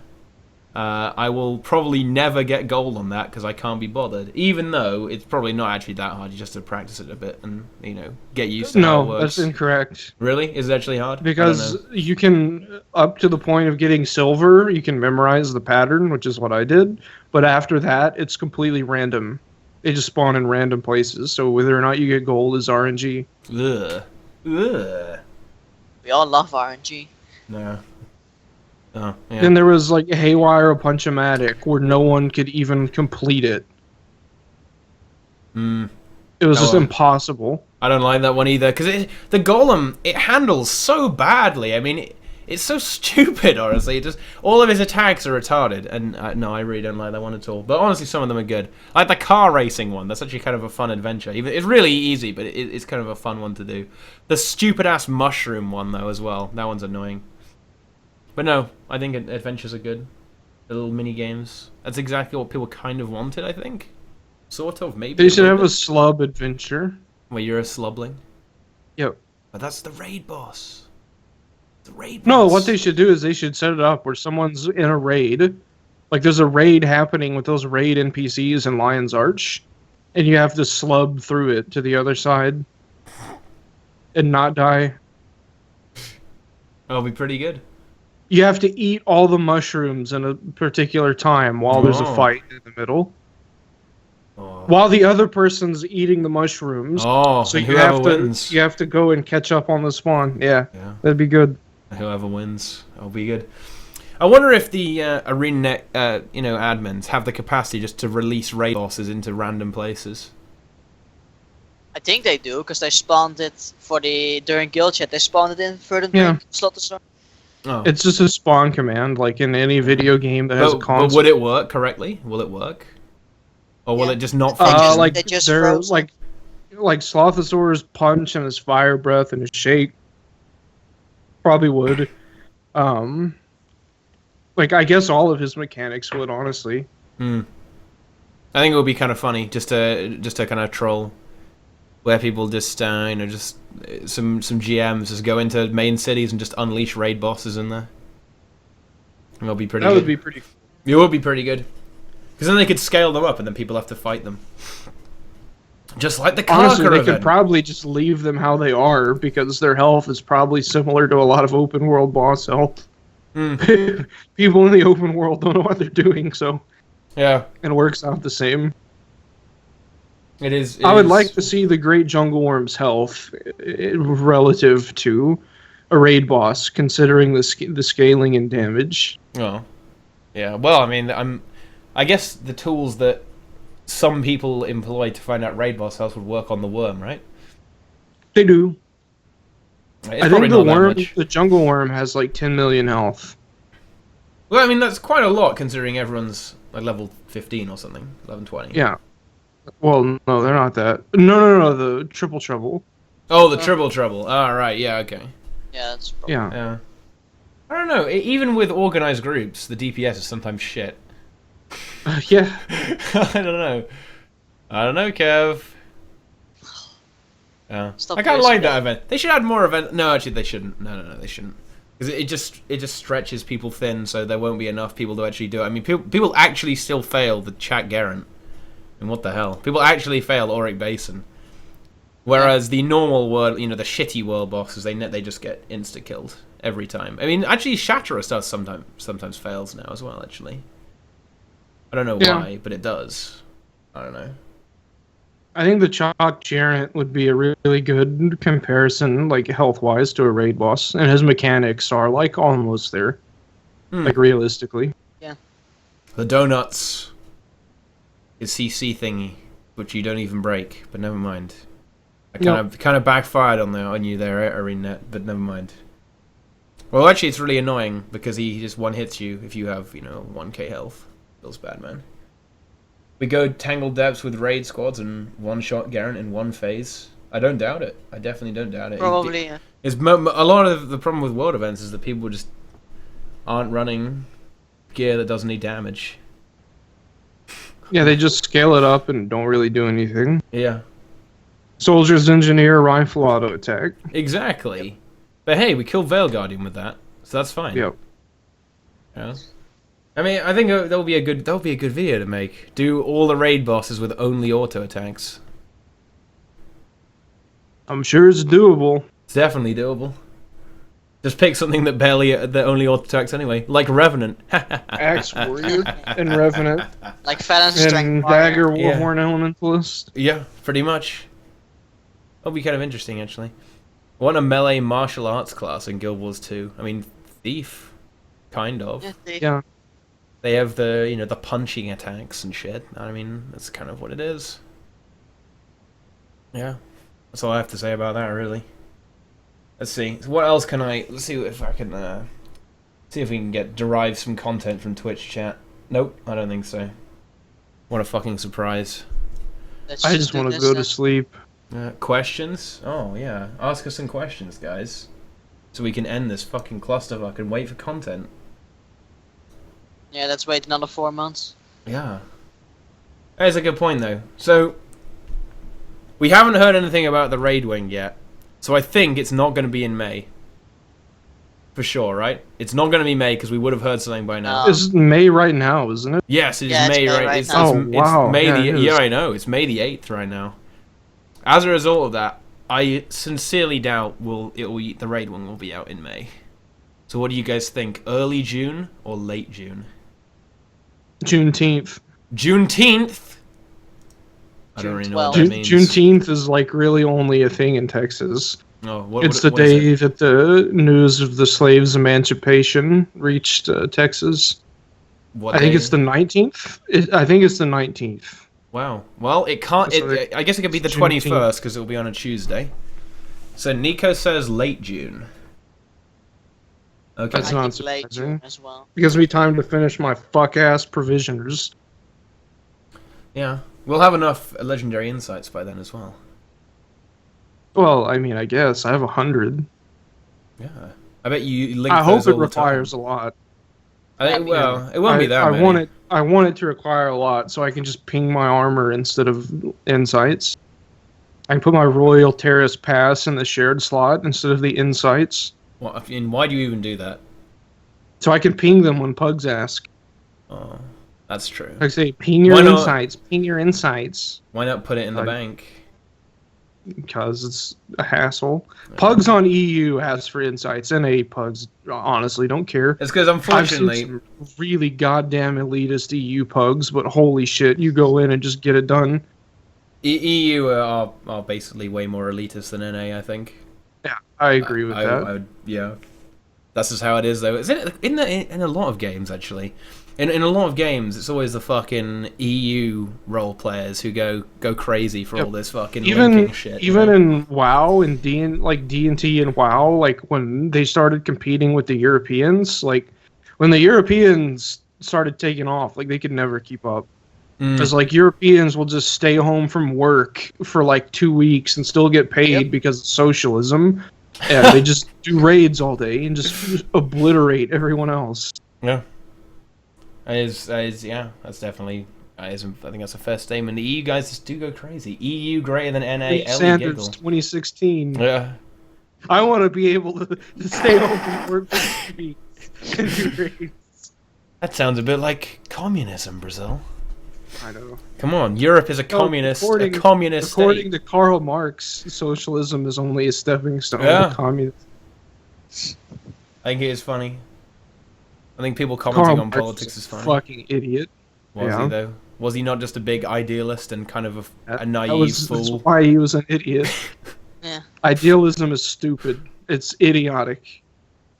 I will probably never get gold on that because I can't be bothered. Even though it's probably not actually that hard. You just have to practice it a bit and, you know, get used to how it No, works. that's incorrect. Really? Is it actually hard? Because you can, up to the point of getting silver, you can memorize the pattern, which is what I did. But after that, it's completely random. They just spawn in random places. So whether or not you get gold is RNG. Ugh. Ugh. We all love RNG. No. Oh, yeah. Then there was like Haywire Punch-O-Matic, where no one could even complete it. Mm. It was just well. impossible. I don't like that one either, because the golem, it handles so badly. I mean, it's so stupid, honestly. It just, all of his attacks are retarded, and no, I really don't like that one at all. But honestly, some of them are good. I like the car racing one. That's actually kind of a fun adventure. It's really easy, but it's kind of a fun one to do. The stupid-ass mushroom one, though, as well. That one's annoying. But no, I think adventures are good. The little mini-games. That's exactly what people kind of wanted, I think. Sort of, maybe. They should have a slub adventure. Where you're a slubling? Yep. But that's the raid boss. The raid boss. No, what they should do is they should set it up where someone's in a raid. Like, there's a raid happening with those raid NPCs in Lion's Arch. And you have to slub through it to the other side. And not die. That'll be pretty good. You have to eat all the mushrooms in a particular time while there's a fight in the middle. Oh. While the other person's eating the mushrooms. Oh, so you have to go and catch up on the spawn. Yeah. That'd be good. Whoever wins, that'll be good. I wonder if the ArenaNet, admins have the capacity just to release raid bosses into random places. I think they do, because they spawned it during guild chat. They spawned it in Verdant slot as well. Oh. It's just a spawn command, like in any video game that has a console. But would it work correctly? Will it work? Or will it just not They function? just- they just froze like Slothosaur's punch and his fire breath and his shake probably would. Like, I guess all of his mechanics would, honestly. I think it would be kind of funny just to kind of troll, where people just just some GMs just go into main cities and just unleash raid bosses in there. And it'll be pretty. That good. would be pretty. It would be pretty good, because then they could scale them up, and then people have to fight them. Just like the Honestly, Karaka they event. could probably just leave them how they are, because their health is probably similar to a lot of open world boss health. People in the open world don't know what they're doing, so Yeah, it works out the same. it is. I would like to see the Great Jungle Worm's health relative to a raid boss, considering the scaling and damage. Oh, yeah. Well, I mean, I guess the tools that some people employ to find out raid boss health would work on the worm, right? They do. It's I probably think not that much. the Jungle Worm has like 10 million health. Well, I mean, that's quite a lot considering everyone's like level 15 or something, 11, 20. Yeah. Well, no, they're not that. No, the Triple Trouble. Oh, the Trouble. Ah, right. Yeah. Okay. Yeah, that's probably. Yeah. Yeah. I don't know. Even with organized groups, the DPS is sometimes shit. Yeah. I don't know, Kev. Yeah. Stop I kind of voicing like that it. event. They should add more events. No, actually, they shouldn't. No, they shouldn't. Because it just stretches people thin, so there won't be enough people to actually do it. I mean, people actually still fail the Chat Garant. And what the hell? People actually fail Auric Basin. Whereas the normal world, the shitty world bosses, they just get insta-killed every time. I mean, actually, Shatterus does sometimes fails now as well, actually. I don't know why, but it does. I don't know. I think the Chalk Jarrett would be a really good comparison, like health-wise, to a raid boss, and his mechanics are like almost there, like realistically. Yeah. The donuts is CC thingy, which you don't even break. But never mind. I kind of backfired on you there, ArenaNet, but never mind. Well, actually, it's really annoying because he just one hits you if you have 1k health. Feels bad, man. We go Tangled Depths with raid squads and one-shot Garen in one phase. I don't doubt it. I definitely don't doubt it. Probably. Yeah. It's a lot of the problem with world events is that people just aren't running gear that doesn't need damage. Yeah, they just scale it up and don't really do anything. Yeah. Soldiers, engineer, rifle, auto attack. Exactly. But hey, we killed Veil Guardian with that, so that's fine. Yep. Yeah. I mean, I think that'll be a good video to make. Do all the raid bosses with only auto attacks. I'm sure it's doable. It's definitely doable. Just pick something that only auto attacks anyway, like Revenant. Axe Warrior and Revenant. Like Phalanx And Strength Dagger Warrior. Warhorn Elementalist. Yeah, pretty much. That'll be kind of interesting, actually. I want a melee martial arts class in Guild Wars 2. I mean, Thief, kind of. Yeah. They have the punching attacks and shit. I mean, that's kind of what it is. Yeah, that's all I have to say about that, really. Let's see. What else can let's see if I can, see if we can derive some content from Twitch chat. Nope, I don't think so. What a fucking surprise. I just want to go to sleep. Questions? Oh, yeah. Ask us some questions, guys. So we can end this fucking clusterfuck and wait for content. Yeah, let's wait another 4 months. Yeah. That's a good point, though. So, we haven't heard anything about the Raid Wing yet. So I think it's not going to be in May. For sure, right? It's not going to be May because we would have heard something by now. It's May right now, isn't it? Yes, it is Yeah, it's May May right right it's, now. it's, wow. It's May Yeah, it is. yeah, I know. It's May the 8th right now. As a result of that, I sincerely doubt the Raid Wing will be out in May. So what do you guys think? Early June or late June? Juneteenth. Juneteenth? I don't really know what that means. Juneteenth is like really only a thing in Texas. Oh, It's the day that the news of the slaves' emancipation reached Texas. What I think day? it's the 19th. I think it's the 19th. Wow. Well, it can't. So I guess it could be the it's 21st because it'll be on a Tuesday. So Nico says late June. Okay. That's I not think late surprising. June as well. Gives me time to finish my fuck-ass provisioners. Yeah. We'll have enough legendary insights by then as well. Well, I mean, I guess. I have 100. Yeah. I bet you link I hope those it all the time. requires a lot. I think, well, it won't be that I many. I want it to require a lot so I can just ping my armor instead of insights. I can put my Royal Terrace Pass in the shared slot instead of the insights. Well, I mean, why do you even do that? So I can ping them when pugs ask. Oh, that's true. I say, ping your Why not? insights, ping your insights. Why not put it in the Like- bank? Because it's a hassle. Pugs on EU ask for insights. NA pugs honestly don't care. It's because I've seen unfortunately, some really goddamn elitist EU pugs, but holy shit, you go in and just get it done. EU are basically way more elitist than NA. I think. Yeah, I agree with that. I would, yeah. That's just how it is, though. Is it in a lot of games actually? In a lot of games, it's always the fucking EU role players who go crazy for all this fucking linking shit. Even in WoW and D&T and WoW, like when they started competing with the Europeans, like when the Europeans started taking off, like they could never keep up. Because like Europeans will just stay home from work for like 2 weeks and still get paid because of socialism. And they just do raids all day and just obliterate everyone else. Yeah. That's definitely. I think that's a fair statement. The EU guys just do go crazy. EU greater than NA. Ellie Sanders giggle. 2016. Yeah. I want to be able to stay home from work for 2 weeks and do raids. That sounds a bit like communism, Brazil. I know. Come on, Europe is a communist according state. to Karl Marx, socialism is only a stepping stone to communism. I think it is funny. I think people commenting on Marx politics is funny. Fucking idiot. Was he though? Was he not just a big idealist and kind of a naive That's fool? why he was an idiot. Yeah. Idealism is stupid. It's idiotic.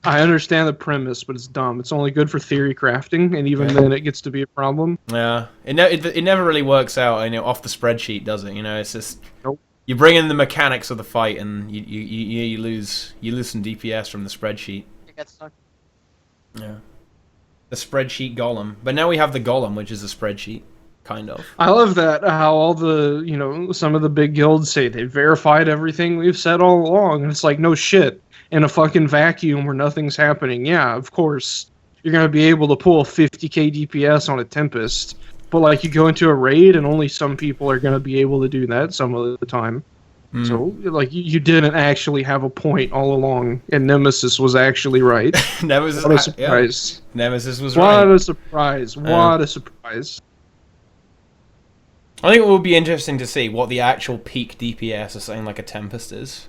I understand the premise, but it's dumb. It's only good for theory crafting, and even then it gets to be a problem. Yeah, it never really works out. Off the spreadsheet, does it? It's just Nope. you bring in the mechanics of the fight, and you lose some DPS from the spreadsheet. You get stuck. Yeah, the spreadsheet golem. But now we have the golem, which is a spreadsheet. kind of. I love that, how all the, some of the big guilds say they verified everything we've said all along. And it's like, no shit. In a fucking vacuum where nothing's happening, yeah, of course, you're going to be able to pull 50k DPS on a Tempest. But, like, you go into a raid and only some people are going to be able to do that some of the time. So, like, you didn't actually have a point all along, and Nemesis was actually right. Nemesis, What a surprise. yeah. Nemesis was right. What a surprise. What a surprise. I think it would be interesting to see what the actual peak DPS of something like a Tempest is.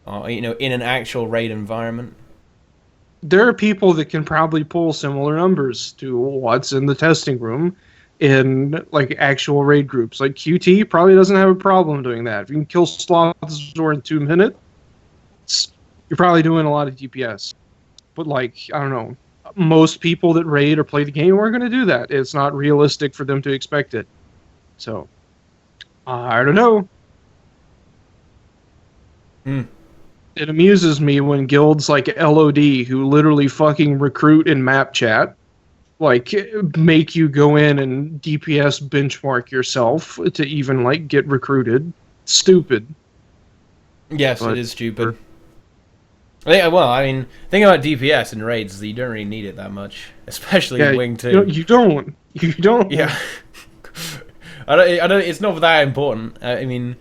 In an actual raid environment. There are people that can probably pull similar numbers to what's in the testing room in, like, actual raid groups. Like, QT probably doesn't have a problem doing that. If you can kill Slothzor in 2 minutes, you're probably doing a lot of DPS. But, like, I don't know. Most people that raid or play the game are going to do that. It's not realistic for them to expect it. So, I don't know. It amuses me when guilds like LOD, who literally fucking recruit in map chat, like, make you go in and DPS benchmark yourself to even, like, get recruited. Stupid. Yes, it is stupid. Well, I mean, the thing about DPS in raids is that you don't really need it that much, especially in Wing 2. You don't. Yeah. I don't. It's not that important. I mean,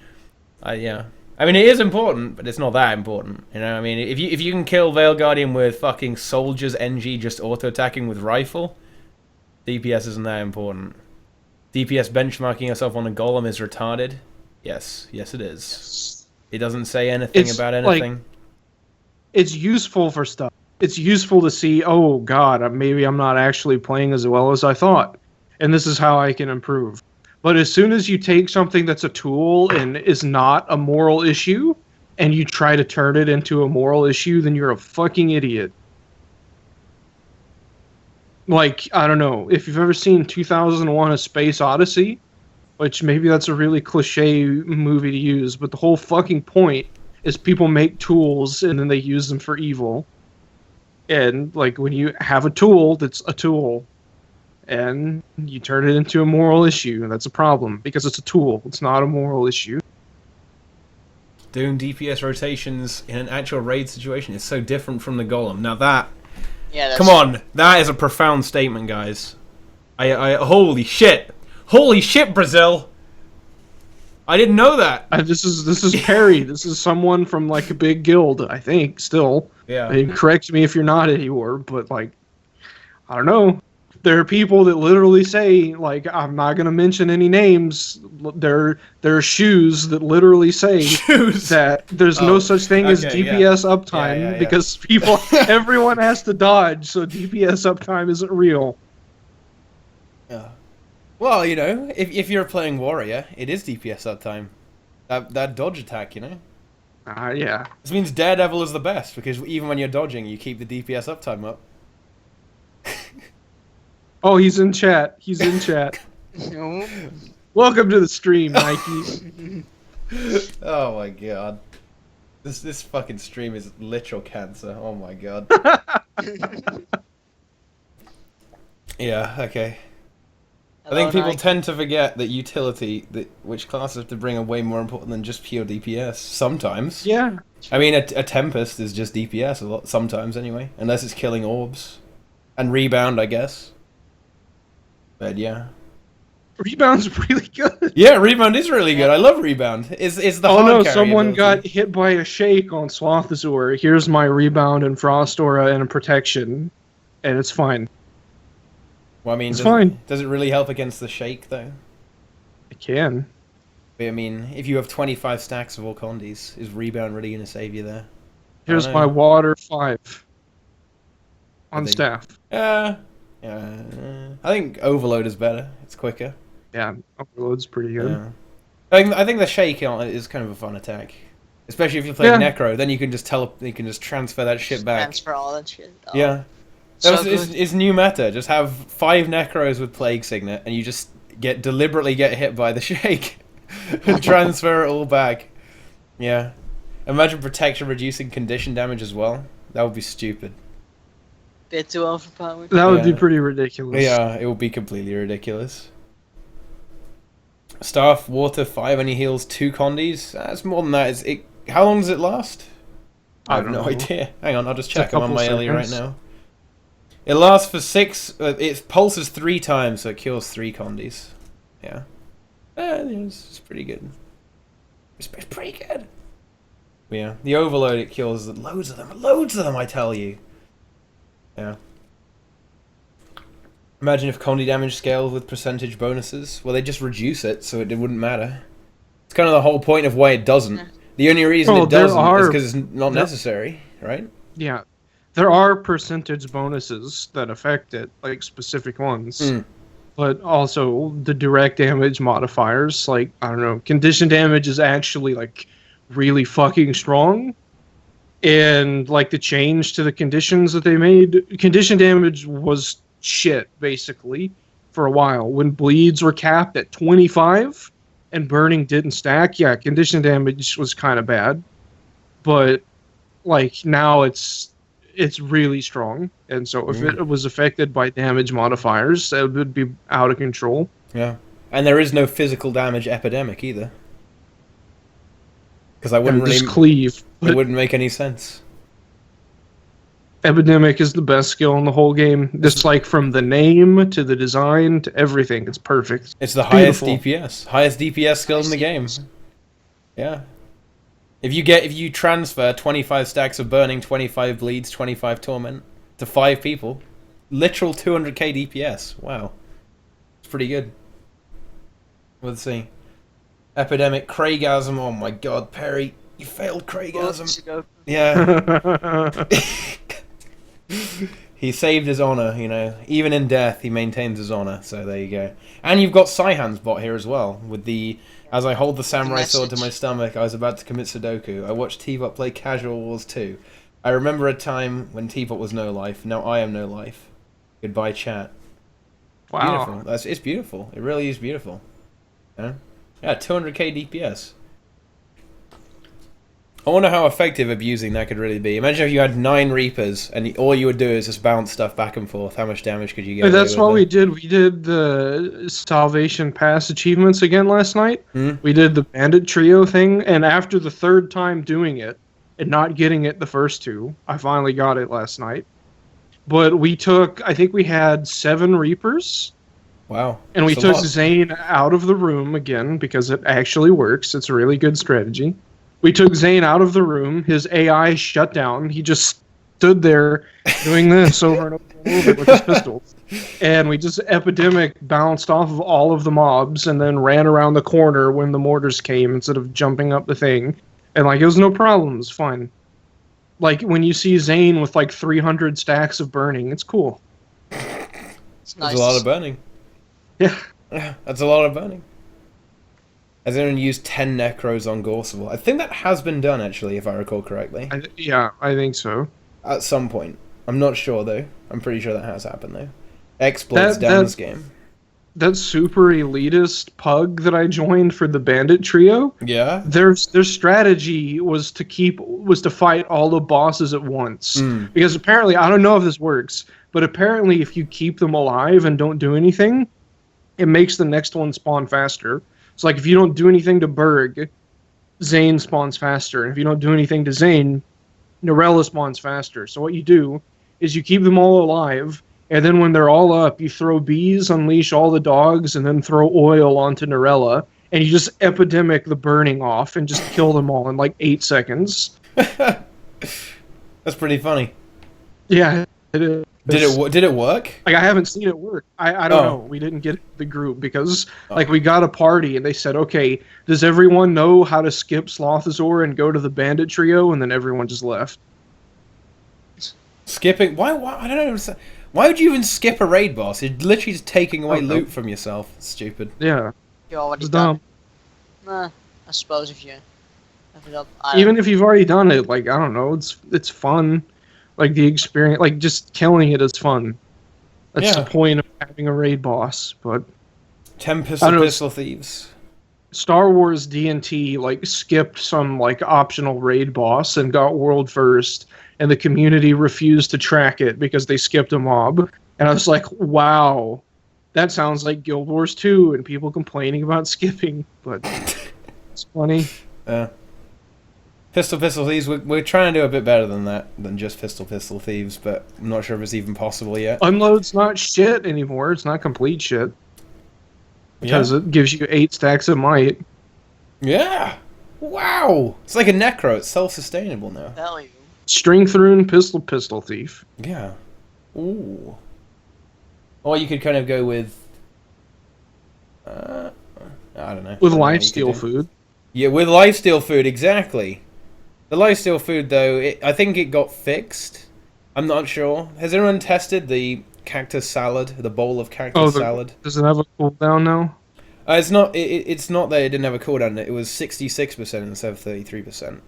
yeah. I mean, it is important, but it's not that important. I mean, if you can kill Veil Guardian with fucking Soldiers NG just auto-attacking with rifle, DPS isn't that important. DPS benchmarking yourself on a golem is retarded. Yes, it is. Yes. It doesn't say anything about anything. Like, it's useful for stuff. It's useful to see, oh god, maybe I'm not actually playing as well as I thought, and this is how I can improve. But as soon as you take something that's a tool and is not a moral issue, and you try to turn it into a moral issue, then you're a fucking idiot. Like, I don't know, if you've ever seen 2001: A Space Odyssey, which maybe that's a really cliche movie to use, but the whole fucking point is people make tools and then they use them for evil. And, like, when you have a tool that's a tool, and you turn it into a moral issue, that's a problem, because it's a tool, it's not a moral issue. Doing DPS rotations in an actual raid situation is so different from the golem. Now that... Yeah, come on, that is a profound statement, guys. Holy shit! Holy shit, Brazil! I didn't know that! This is Perry. This is someone from, like, a big guild, I think, still. Yeah. I mean, correct me if you're not anymore, but, like, I don't know. There are people that literally say, like, I'm not going to mention any names. There are shoes that literally say that there's no such thing as DPS uptime because everyone has to dodge, so DPS uptime isn't real. Yeah. Well, if you're playing warrior, it is DPS uptime. That dodge attack, Yeah. This means Daredevil is the best, because even when you're dodging, you keep the DPS uptime up. Oh, he's in chat. Welcome to the stream, Mikey. Oh my god. This fucking stream is literal cancer. Oh my god. Yeah, okay. I think people tend to forget that utility, which classes have to bring, are way more important than just pure DPS. Sometimes. Yeah. I mean, a Tempest is just DPS a lot, sometimes anyway. Unless it's killing orbs. And Rebound, I guess. But yeah. Rebound's really good. Yeah, Rebound is really good. I love Rebound. It's the oh hard no, carry someone ability. got hit by a shake on Slothzor. Here's my Rebound and Frost Aura and a protection. And it's fine. Well, I mean, it's fine. Does it really help against the shake, though? It can. But, I mean, if you have 25 stacks of Orcondes, is Rebound really going to save you there? Here's my Water 5. On staff. Yeah. I think Overload is better. It's quicker. Yeah, Overload's pretty good. Yeah. I think the shake is kind of a fun attack. Especially if you play Necro, then you can just transfer that shit back. Transfer all that shit. Oh. Yeah. It's new meta. Just have 5 Necros with Plague Signet, and you just deliberately get hit by the shake. And transfer it all back. Yeah. Imagine protection reducing condition damage as well. That would be stupid. Bit too overpowered. That would be pretty ridiculous. Yeah, it would be completely ridiculous. Staff, water, 5, and he heals 2 condies. That's more than that. How long does it last? I have don't no know. idea. Hang on, I'll just It's a check. I'm on couple my Ellie right seconds. now. It lasts for 6. It pulses 3 times, so it kills 3 condies. Yeah. It's pretty good. It's pretty good. But yeah, the overload, it kills loads of them. Loads of them, I tell you. Yeah. Imagine if condi damage scaled with percentage bonuses. Well, they just reduce it, so it wouldn't matter. It's kind of the whole point of why it doesn't. The only reason it doesn't is because it's not necessary, right? Yeah. There are percentage bonuses that affect it, like specific ones. But also the direct damage modifiers, like, I don't know, condition damage is actually, like, really fucking strong. And, like, the change to the conditions that they made, condition damage was shit, basically, for a while. When bleeds were capped at 25 and burning didn't stack, yeah, condition damage was kind of bad. But, like, now it's really strong. And so if it was affected by damage modifiers, it would be out of control. Yeah. And there is no physical damage epidemic either. Because I wouldn't really... Just cleave. It wouldn't make any sense. Epidemic is the best skill in the whole game. Just like from the name to the design to everything, it's perfect. It's the highest Beautiful. DPS. Highest DPS skill in the game. Yeah. If you transfer 25 stacks of burning, 25 bleeds, 25 torment to 5 people, literal 200k DPS. Wow. It's pretty good. Let's see. Epidemic, Craigasm. Oh my god, Perry. You failed Craigasm. Yeah. He saved his honor, you know. Even in death, he maintains his honor. So there you go. And you've got Saihan's bot here as well. With the, as I hold the samurai sword to my stomach, I was about to commit Sudoku. I watched Teapot play Casual Wars 2. I remember a time when Teapot was no life. Now I am no life. Goodbye, chat. Wow. Beautiful. It's beautiful. It really is beautiful. Yeah, 200k DPS. I wonder how effective abusing that could really be. Imagine if you had 9 Reapers and all you would do is just bounce stuff back and forth. How much damage could you get? That's what we did. We did the Salvation Pass achievements again last night. We did the Bandit Trio thing, and after the 3rd time doing it and not getting it the first 2, I finally got it last night. But we took, I think we had 7 Reapers. Wow. And we took Zane out of the room again because it actually works. It's a really good strategy. We took Zane out of the room. His AI shut down. He just stood there doing this over and over with his pistols. And we just epidemic bounced off of all of the mobs and then ran around the corner when the mortars came instead of jumping up the thing. And like, it was no problem. It was fun. Like, when you see Zane with like 300 stacks of burning, it's cool. It's nice. That's a lot of burning. Yeah. Yeah, that's a lot of burning. Has anyone used 10 Necros on Gorseval? I think that has been done, actually, if I recall correctly. I think so. At some point. I'm not sure, though. I'm pretty sure that has happened, though. Exploits down this game. That super elitist pug that I joined for the Bandit Trio. Yeah? Their strategy was to fight all the bosses at once. Because apparently, I don't know if this works, but apparently if you keep them alive and don't do anything, it makes the next one spawn faster. So like if you don't do anything to Berg, Zane spawns faster. And if you don't do anything to Zane, Norella spawns faster. So what you do is you keep them all alive, and then when they're all up, you throw bees, unleash all the dogs, and then throw oil onto Norella, and you just epidemic the burning off and just kill them all in like 8 seconds. That's pretty funny. Yeah, it is. Did it work? Like, I haven't seen it work. I don't know. We didn't get the group because like we got a party and they said, okay, does everyone know how to skip Slothazor and go to the Bandit Trio? And then everyone just left. Skipping? Why? I don't understand. Why would you even skip a raid boss? You're literally just taking away loot from yourself. Stupid. Yeah. You already It's done. dumb. Nah, I suppose if you have it up. Even if you've already done it, like, I don't know, it's fun. Like, the experience, like, just killing it is fun. That's the point of having a raid boss, but... 10 pistol thieves. Star Wars D&T, like, skipped some, like, optional raid boss and got world first, and the community refused to track it because they skipped a mob. And I was like, wow, that sounds like Guild Wars 2 and people complaining about skipping, but it's funny. Pistol Thieves, we're trying to do a bit better than that, than just Pistol Thieves, but I'm not sure if it's even possible yet. Unload's not shit anymore. It's not complete shit. Because it gives you 8 stacks of might. Yeah! Wow! It's like a Necro, it's self-sustainable now. Tell you. Strength Rune, Pistol Thief. Yeah. Ooh. Or you could kind of go with... I don't know. With lifesteal food. Yeah, with lifesteal food, exactly. The lifesteal food, though, I think it got fixed. I'm not sure. Has anyone tested the cactus salad, the bowl of cactus salad? Does it have a cooldown now? It's not. It's not that it didn't have a cooldown. It was 66% instead of 33%.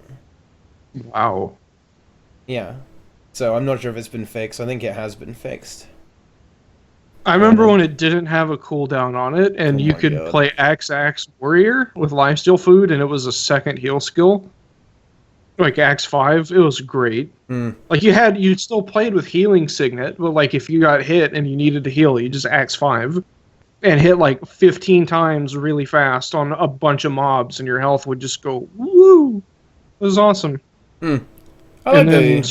Wow. Yeah. So I'm not sure if it's been fixed. I think it has been fixed. I remember when it didn't have a cooldown on it, and you could play Axe Warrior with lifesteal food, and it was a second heal skill. Like Axe 5, it was great. Like you still played with healing signet, but like if you got hit and you needed to heal, you just Axe 5 and hit like 15 times really fast on a bunch of mobs, and your health would just go woo. It was awesome. I And then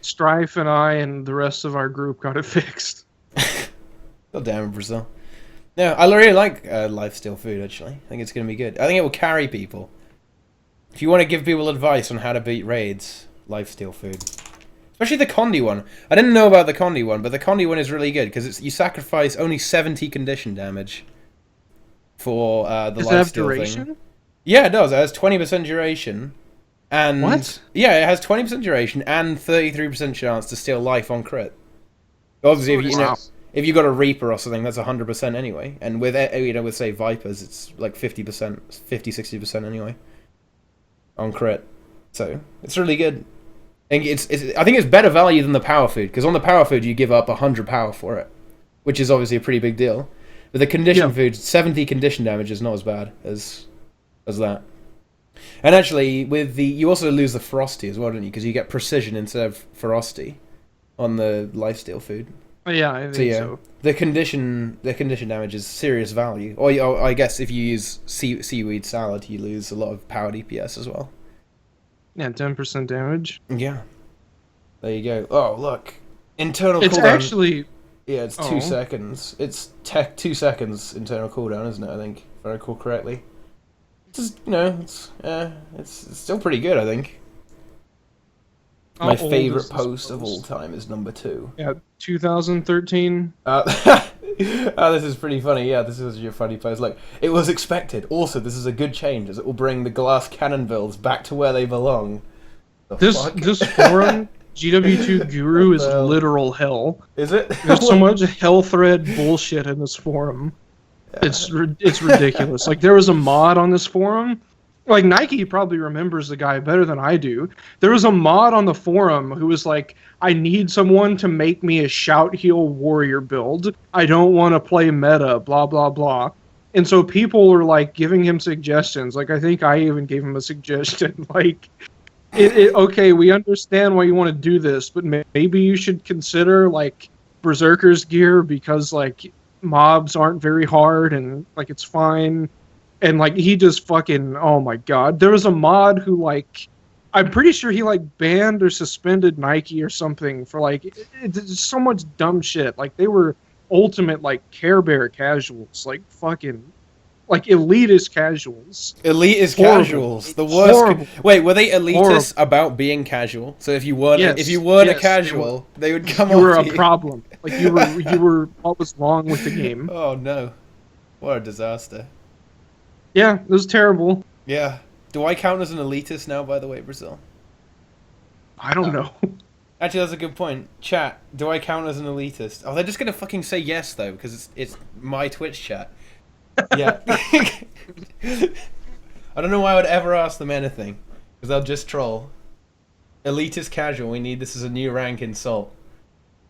Strife and I and the rest of our group got it fixed. God damn it, Brazil. No, I really like lifesteal food, actually. I think it's going to be good. I think it will carry people. If you want to give people advice on how to beat raids, lifesteal food. Especially the Condi one. I didn't know about the Condi one, but the Condi one is really good, because you sacrifice only 70 condition damage for the lifesteal thing. Yeah, it does. It has 20% duration. And what? Yeah, it has 20% duration and 33% chance to steal life on crit. Obviously, if you got a Reaper or something, that's 100% anyway. And with with say Vipers, it's like 50%, 50-60% anyway on crit. So it's really good. I think it's better value than the power food, because on the power food you give up 100 power for it, which is obviously a pretty big deal. But the condition food, 70 condition damage is not as bad as that. And actually, you also lose the ferocity as well, don't you? Because you get precision instead of ferocity on the lifesteal food. Yeah, I think so. The condition damage is serious value. Or I guess if you use seaweed salad, you lose a lot of power DPS as well. Yeah, 10% damage. Yeah. There you go. Oh, look. Internal cooldown. It's actually... Yeah, it's 2 seconds. It's 2 seconds internal cooldown, isn't it, I think, if I recall correctly. Just, it's still pretty good, I think. My favorite post of all time is number 2. Yeah, 2013. This is pretty funny. Yeah, this is your funny post. Like, it was expected. Also, this is a good change, as it will bring the glass cannon builds back to where they belong. This forum, GW2 Guru, is literal hell. Is it? There's so much hell thread bullshit in this forum. It's ridiculous. Like, there was a mod on this forum. Like, Nike probably remembers the guy better than I do. There was a mod on the forum who was like, I need someone to make me a shout heal warrior build. I don't want to play meta, blah, blah, blah. And so people were, like, giving him suggestions. Like, I think I even gave him a suggestion. Like, okay, we understand why you want to do this, but maybe you should consider, like, Berserker's gear, because, like, mobs aren't very hard and, like, it's fine. And, like, he just fucking, oh my god. There was a mod who, like, I'm pretty sure he, like, banned or suspended Nike or something for, like, it's so much dumb shit. Like, they were ultimate, like, Care Bear casuals. Like, fucking, like, elitist casuals. Elitist casuals. The worst. Wait, were they elitist about being casual? So if you weren't, a casual, they would come you were a problem. Like, you were what was wrong with the game. Oh, no. What a disaster. Yeah, it was terrible. Yeah. Do I count as an elitist now, by the way, Brazil? I don't know. Actually, that's a good point. Chat, do I count as an elitist? Oh, they're just going to fucking say yes, though, because it's my Twitch chat. Yeah. I don't know why I would ever ask them anything, because they'll just troll. Elitist casual, we need this as a new rank insult.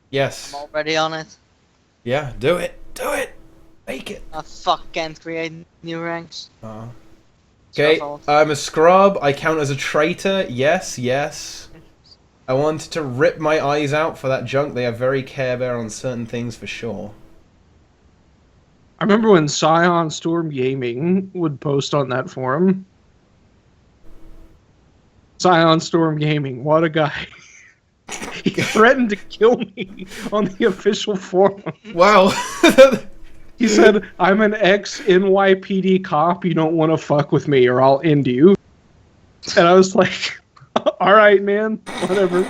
Yes. I'm already on it. Yeah, do it. Do it. Make it. I can't create new ranks. Okay, I'm a scrub. I count as a traitor. Yes, yes. I wanted to rip my eyes out for that junk. They are very Care Bear on certain things for sure. I remember when Scion Storm Gaming would post on that forum. Scion Storm Gaming, what a guy. He threatened to kill me on the official forum. Wow. He said, I'm an ex-NYPD cop, you don't want to fuck with me or I'll end you. And I was like, alright man, whatever.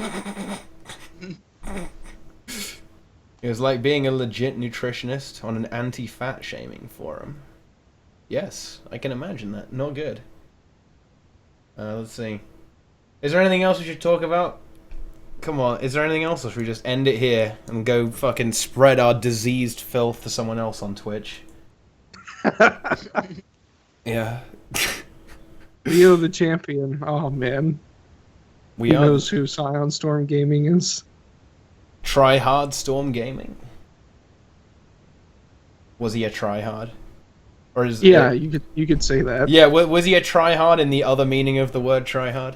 It was like being a legit nutritionist on an anti-fat shaming forum. Yes, I can imagine that. Not good. Let's see. Is there anything else we should talk about? Come on, is there anything else, or should we just end it here and go fucking spread our diseased filth to someone else on Twitch? Yeah. Leo the champion. Oh man. We He are knows who Scion Storm Gaming is. Try Hard Storm Gaming. Was he a tryhard? Or is Yeah, you could say that. Yeah, was he a tryhard in the other meaning of the word tryhard?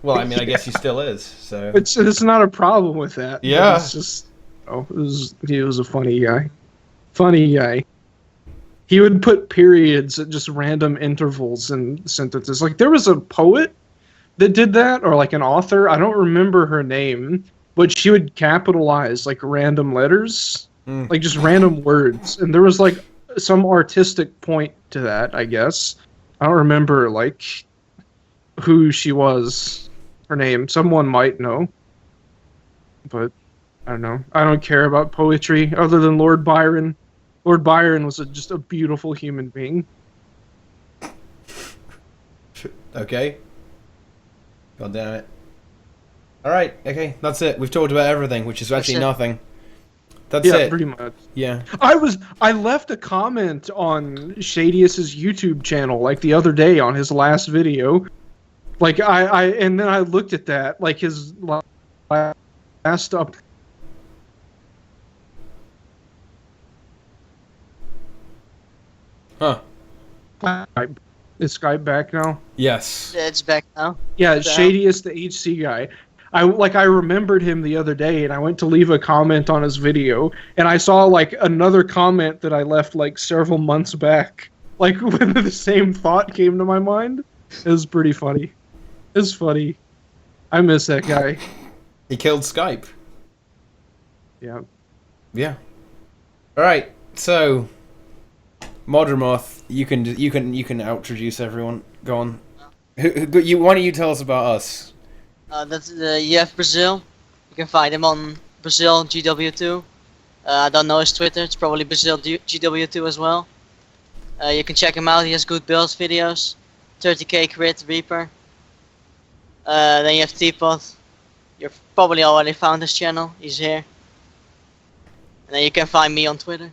Well, I mean, I guess he still is. So It's not a problem with that. but Yeah. It's just he was a funny guy. Funny guy. He would put periods at just random intervals in sentences. Like there was a poet that did that, or like an author. I don't remember her name, but she would capitalize like random letters, like just random words. And there was like some artistic point to that, I guess. I don't remember like who she was. Her name. Someone might know. But I don't know. I don't care about poetry other than Lord Byron. Lord Byron was just a beautiful human being. okay. God damn it. Alright, okay, that's it. We've talked about everything, which is actually it. nothing. That's Yeah, it. pretty much. Yeah. I left a comment on Shadius's YouTube channel like the other day on his last video. Like and then I looked at that, like his last up. Huh. Is Skype back now? Yes. It's back now. Yeah, So- Shadius, the HC guy. I remembered him the other day, and I went to leave a comment on his video, and I saw like another comment that I left like several months back. Like when the same thought came to my mind. It was pretty funny. It's funny. I miss that guy. He killed Skype. Yeah. Yeah. Alright, so Modremoth, you can outintroduce everyone. Go on. Why don't you tell us about us? That's you have Brazil. You can find him on Brazil GW2. I don't know his Twitter. It's probably Brazil GW2 as well. You can check him out. He has good build videos. 30k crit Reaper. Then you have Teapot. You've probably already found his channel. He's here. And then you can find me on Twitter.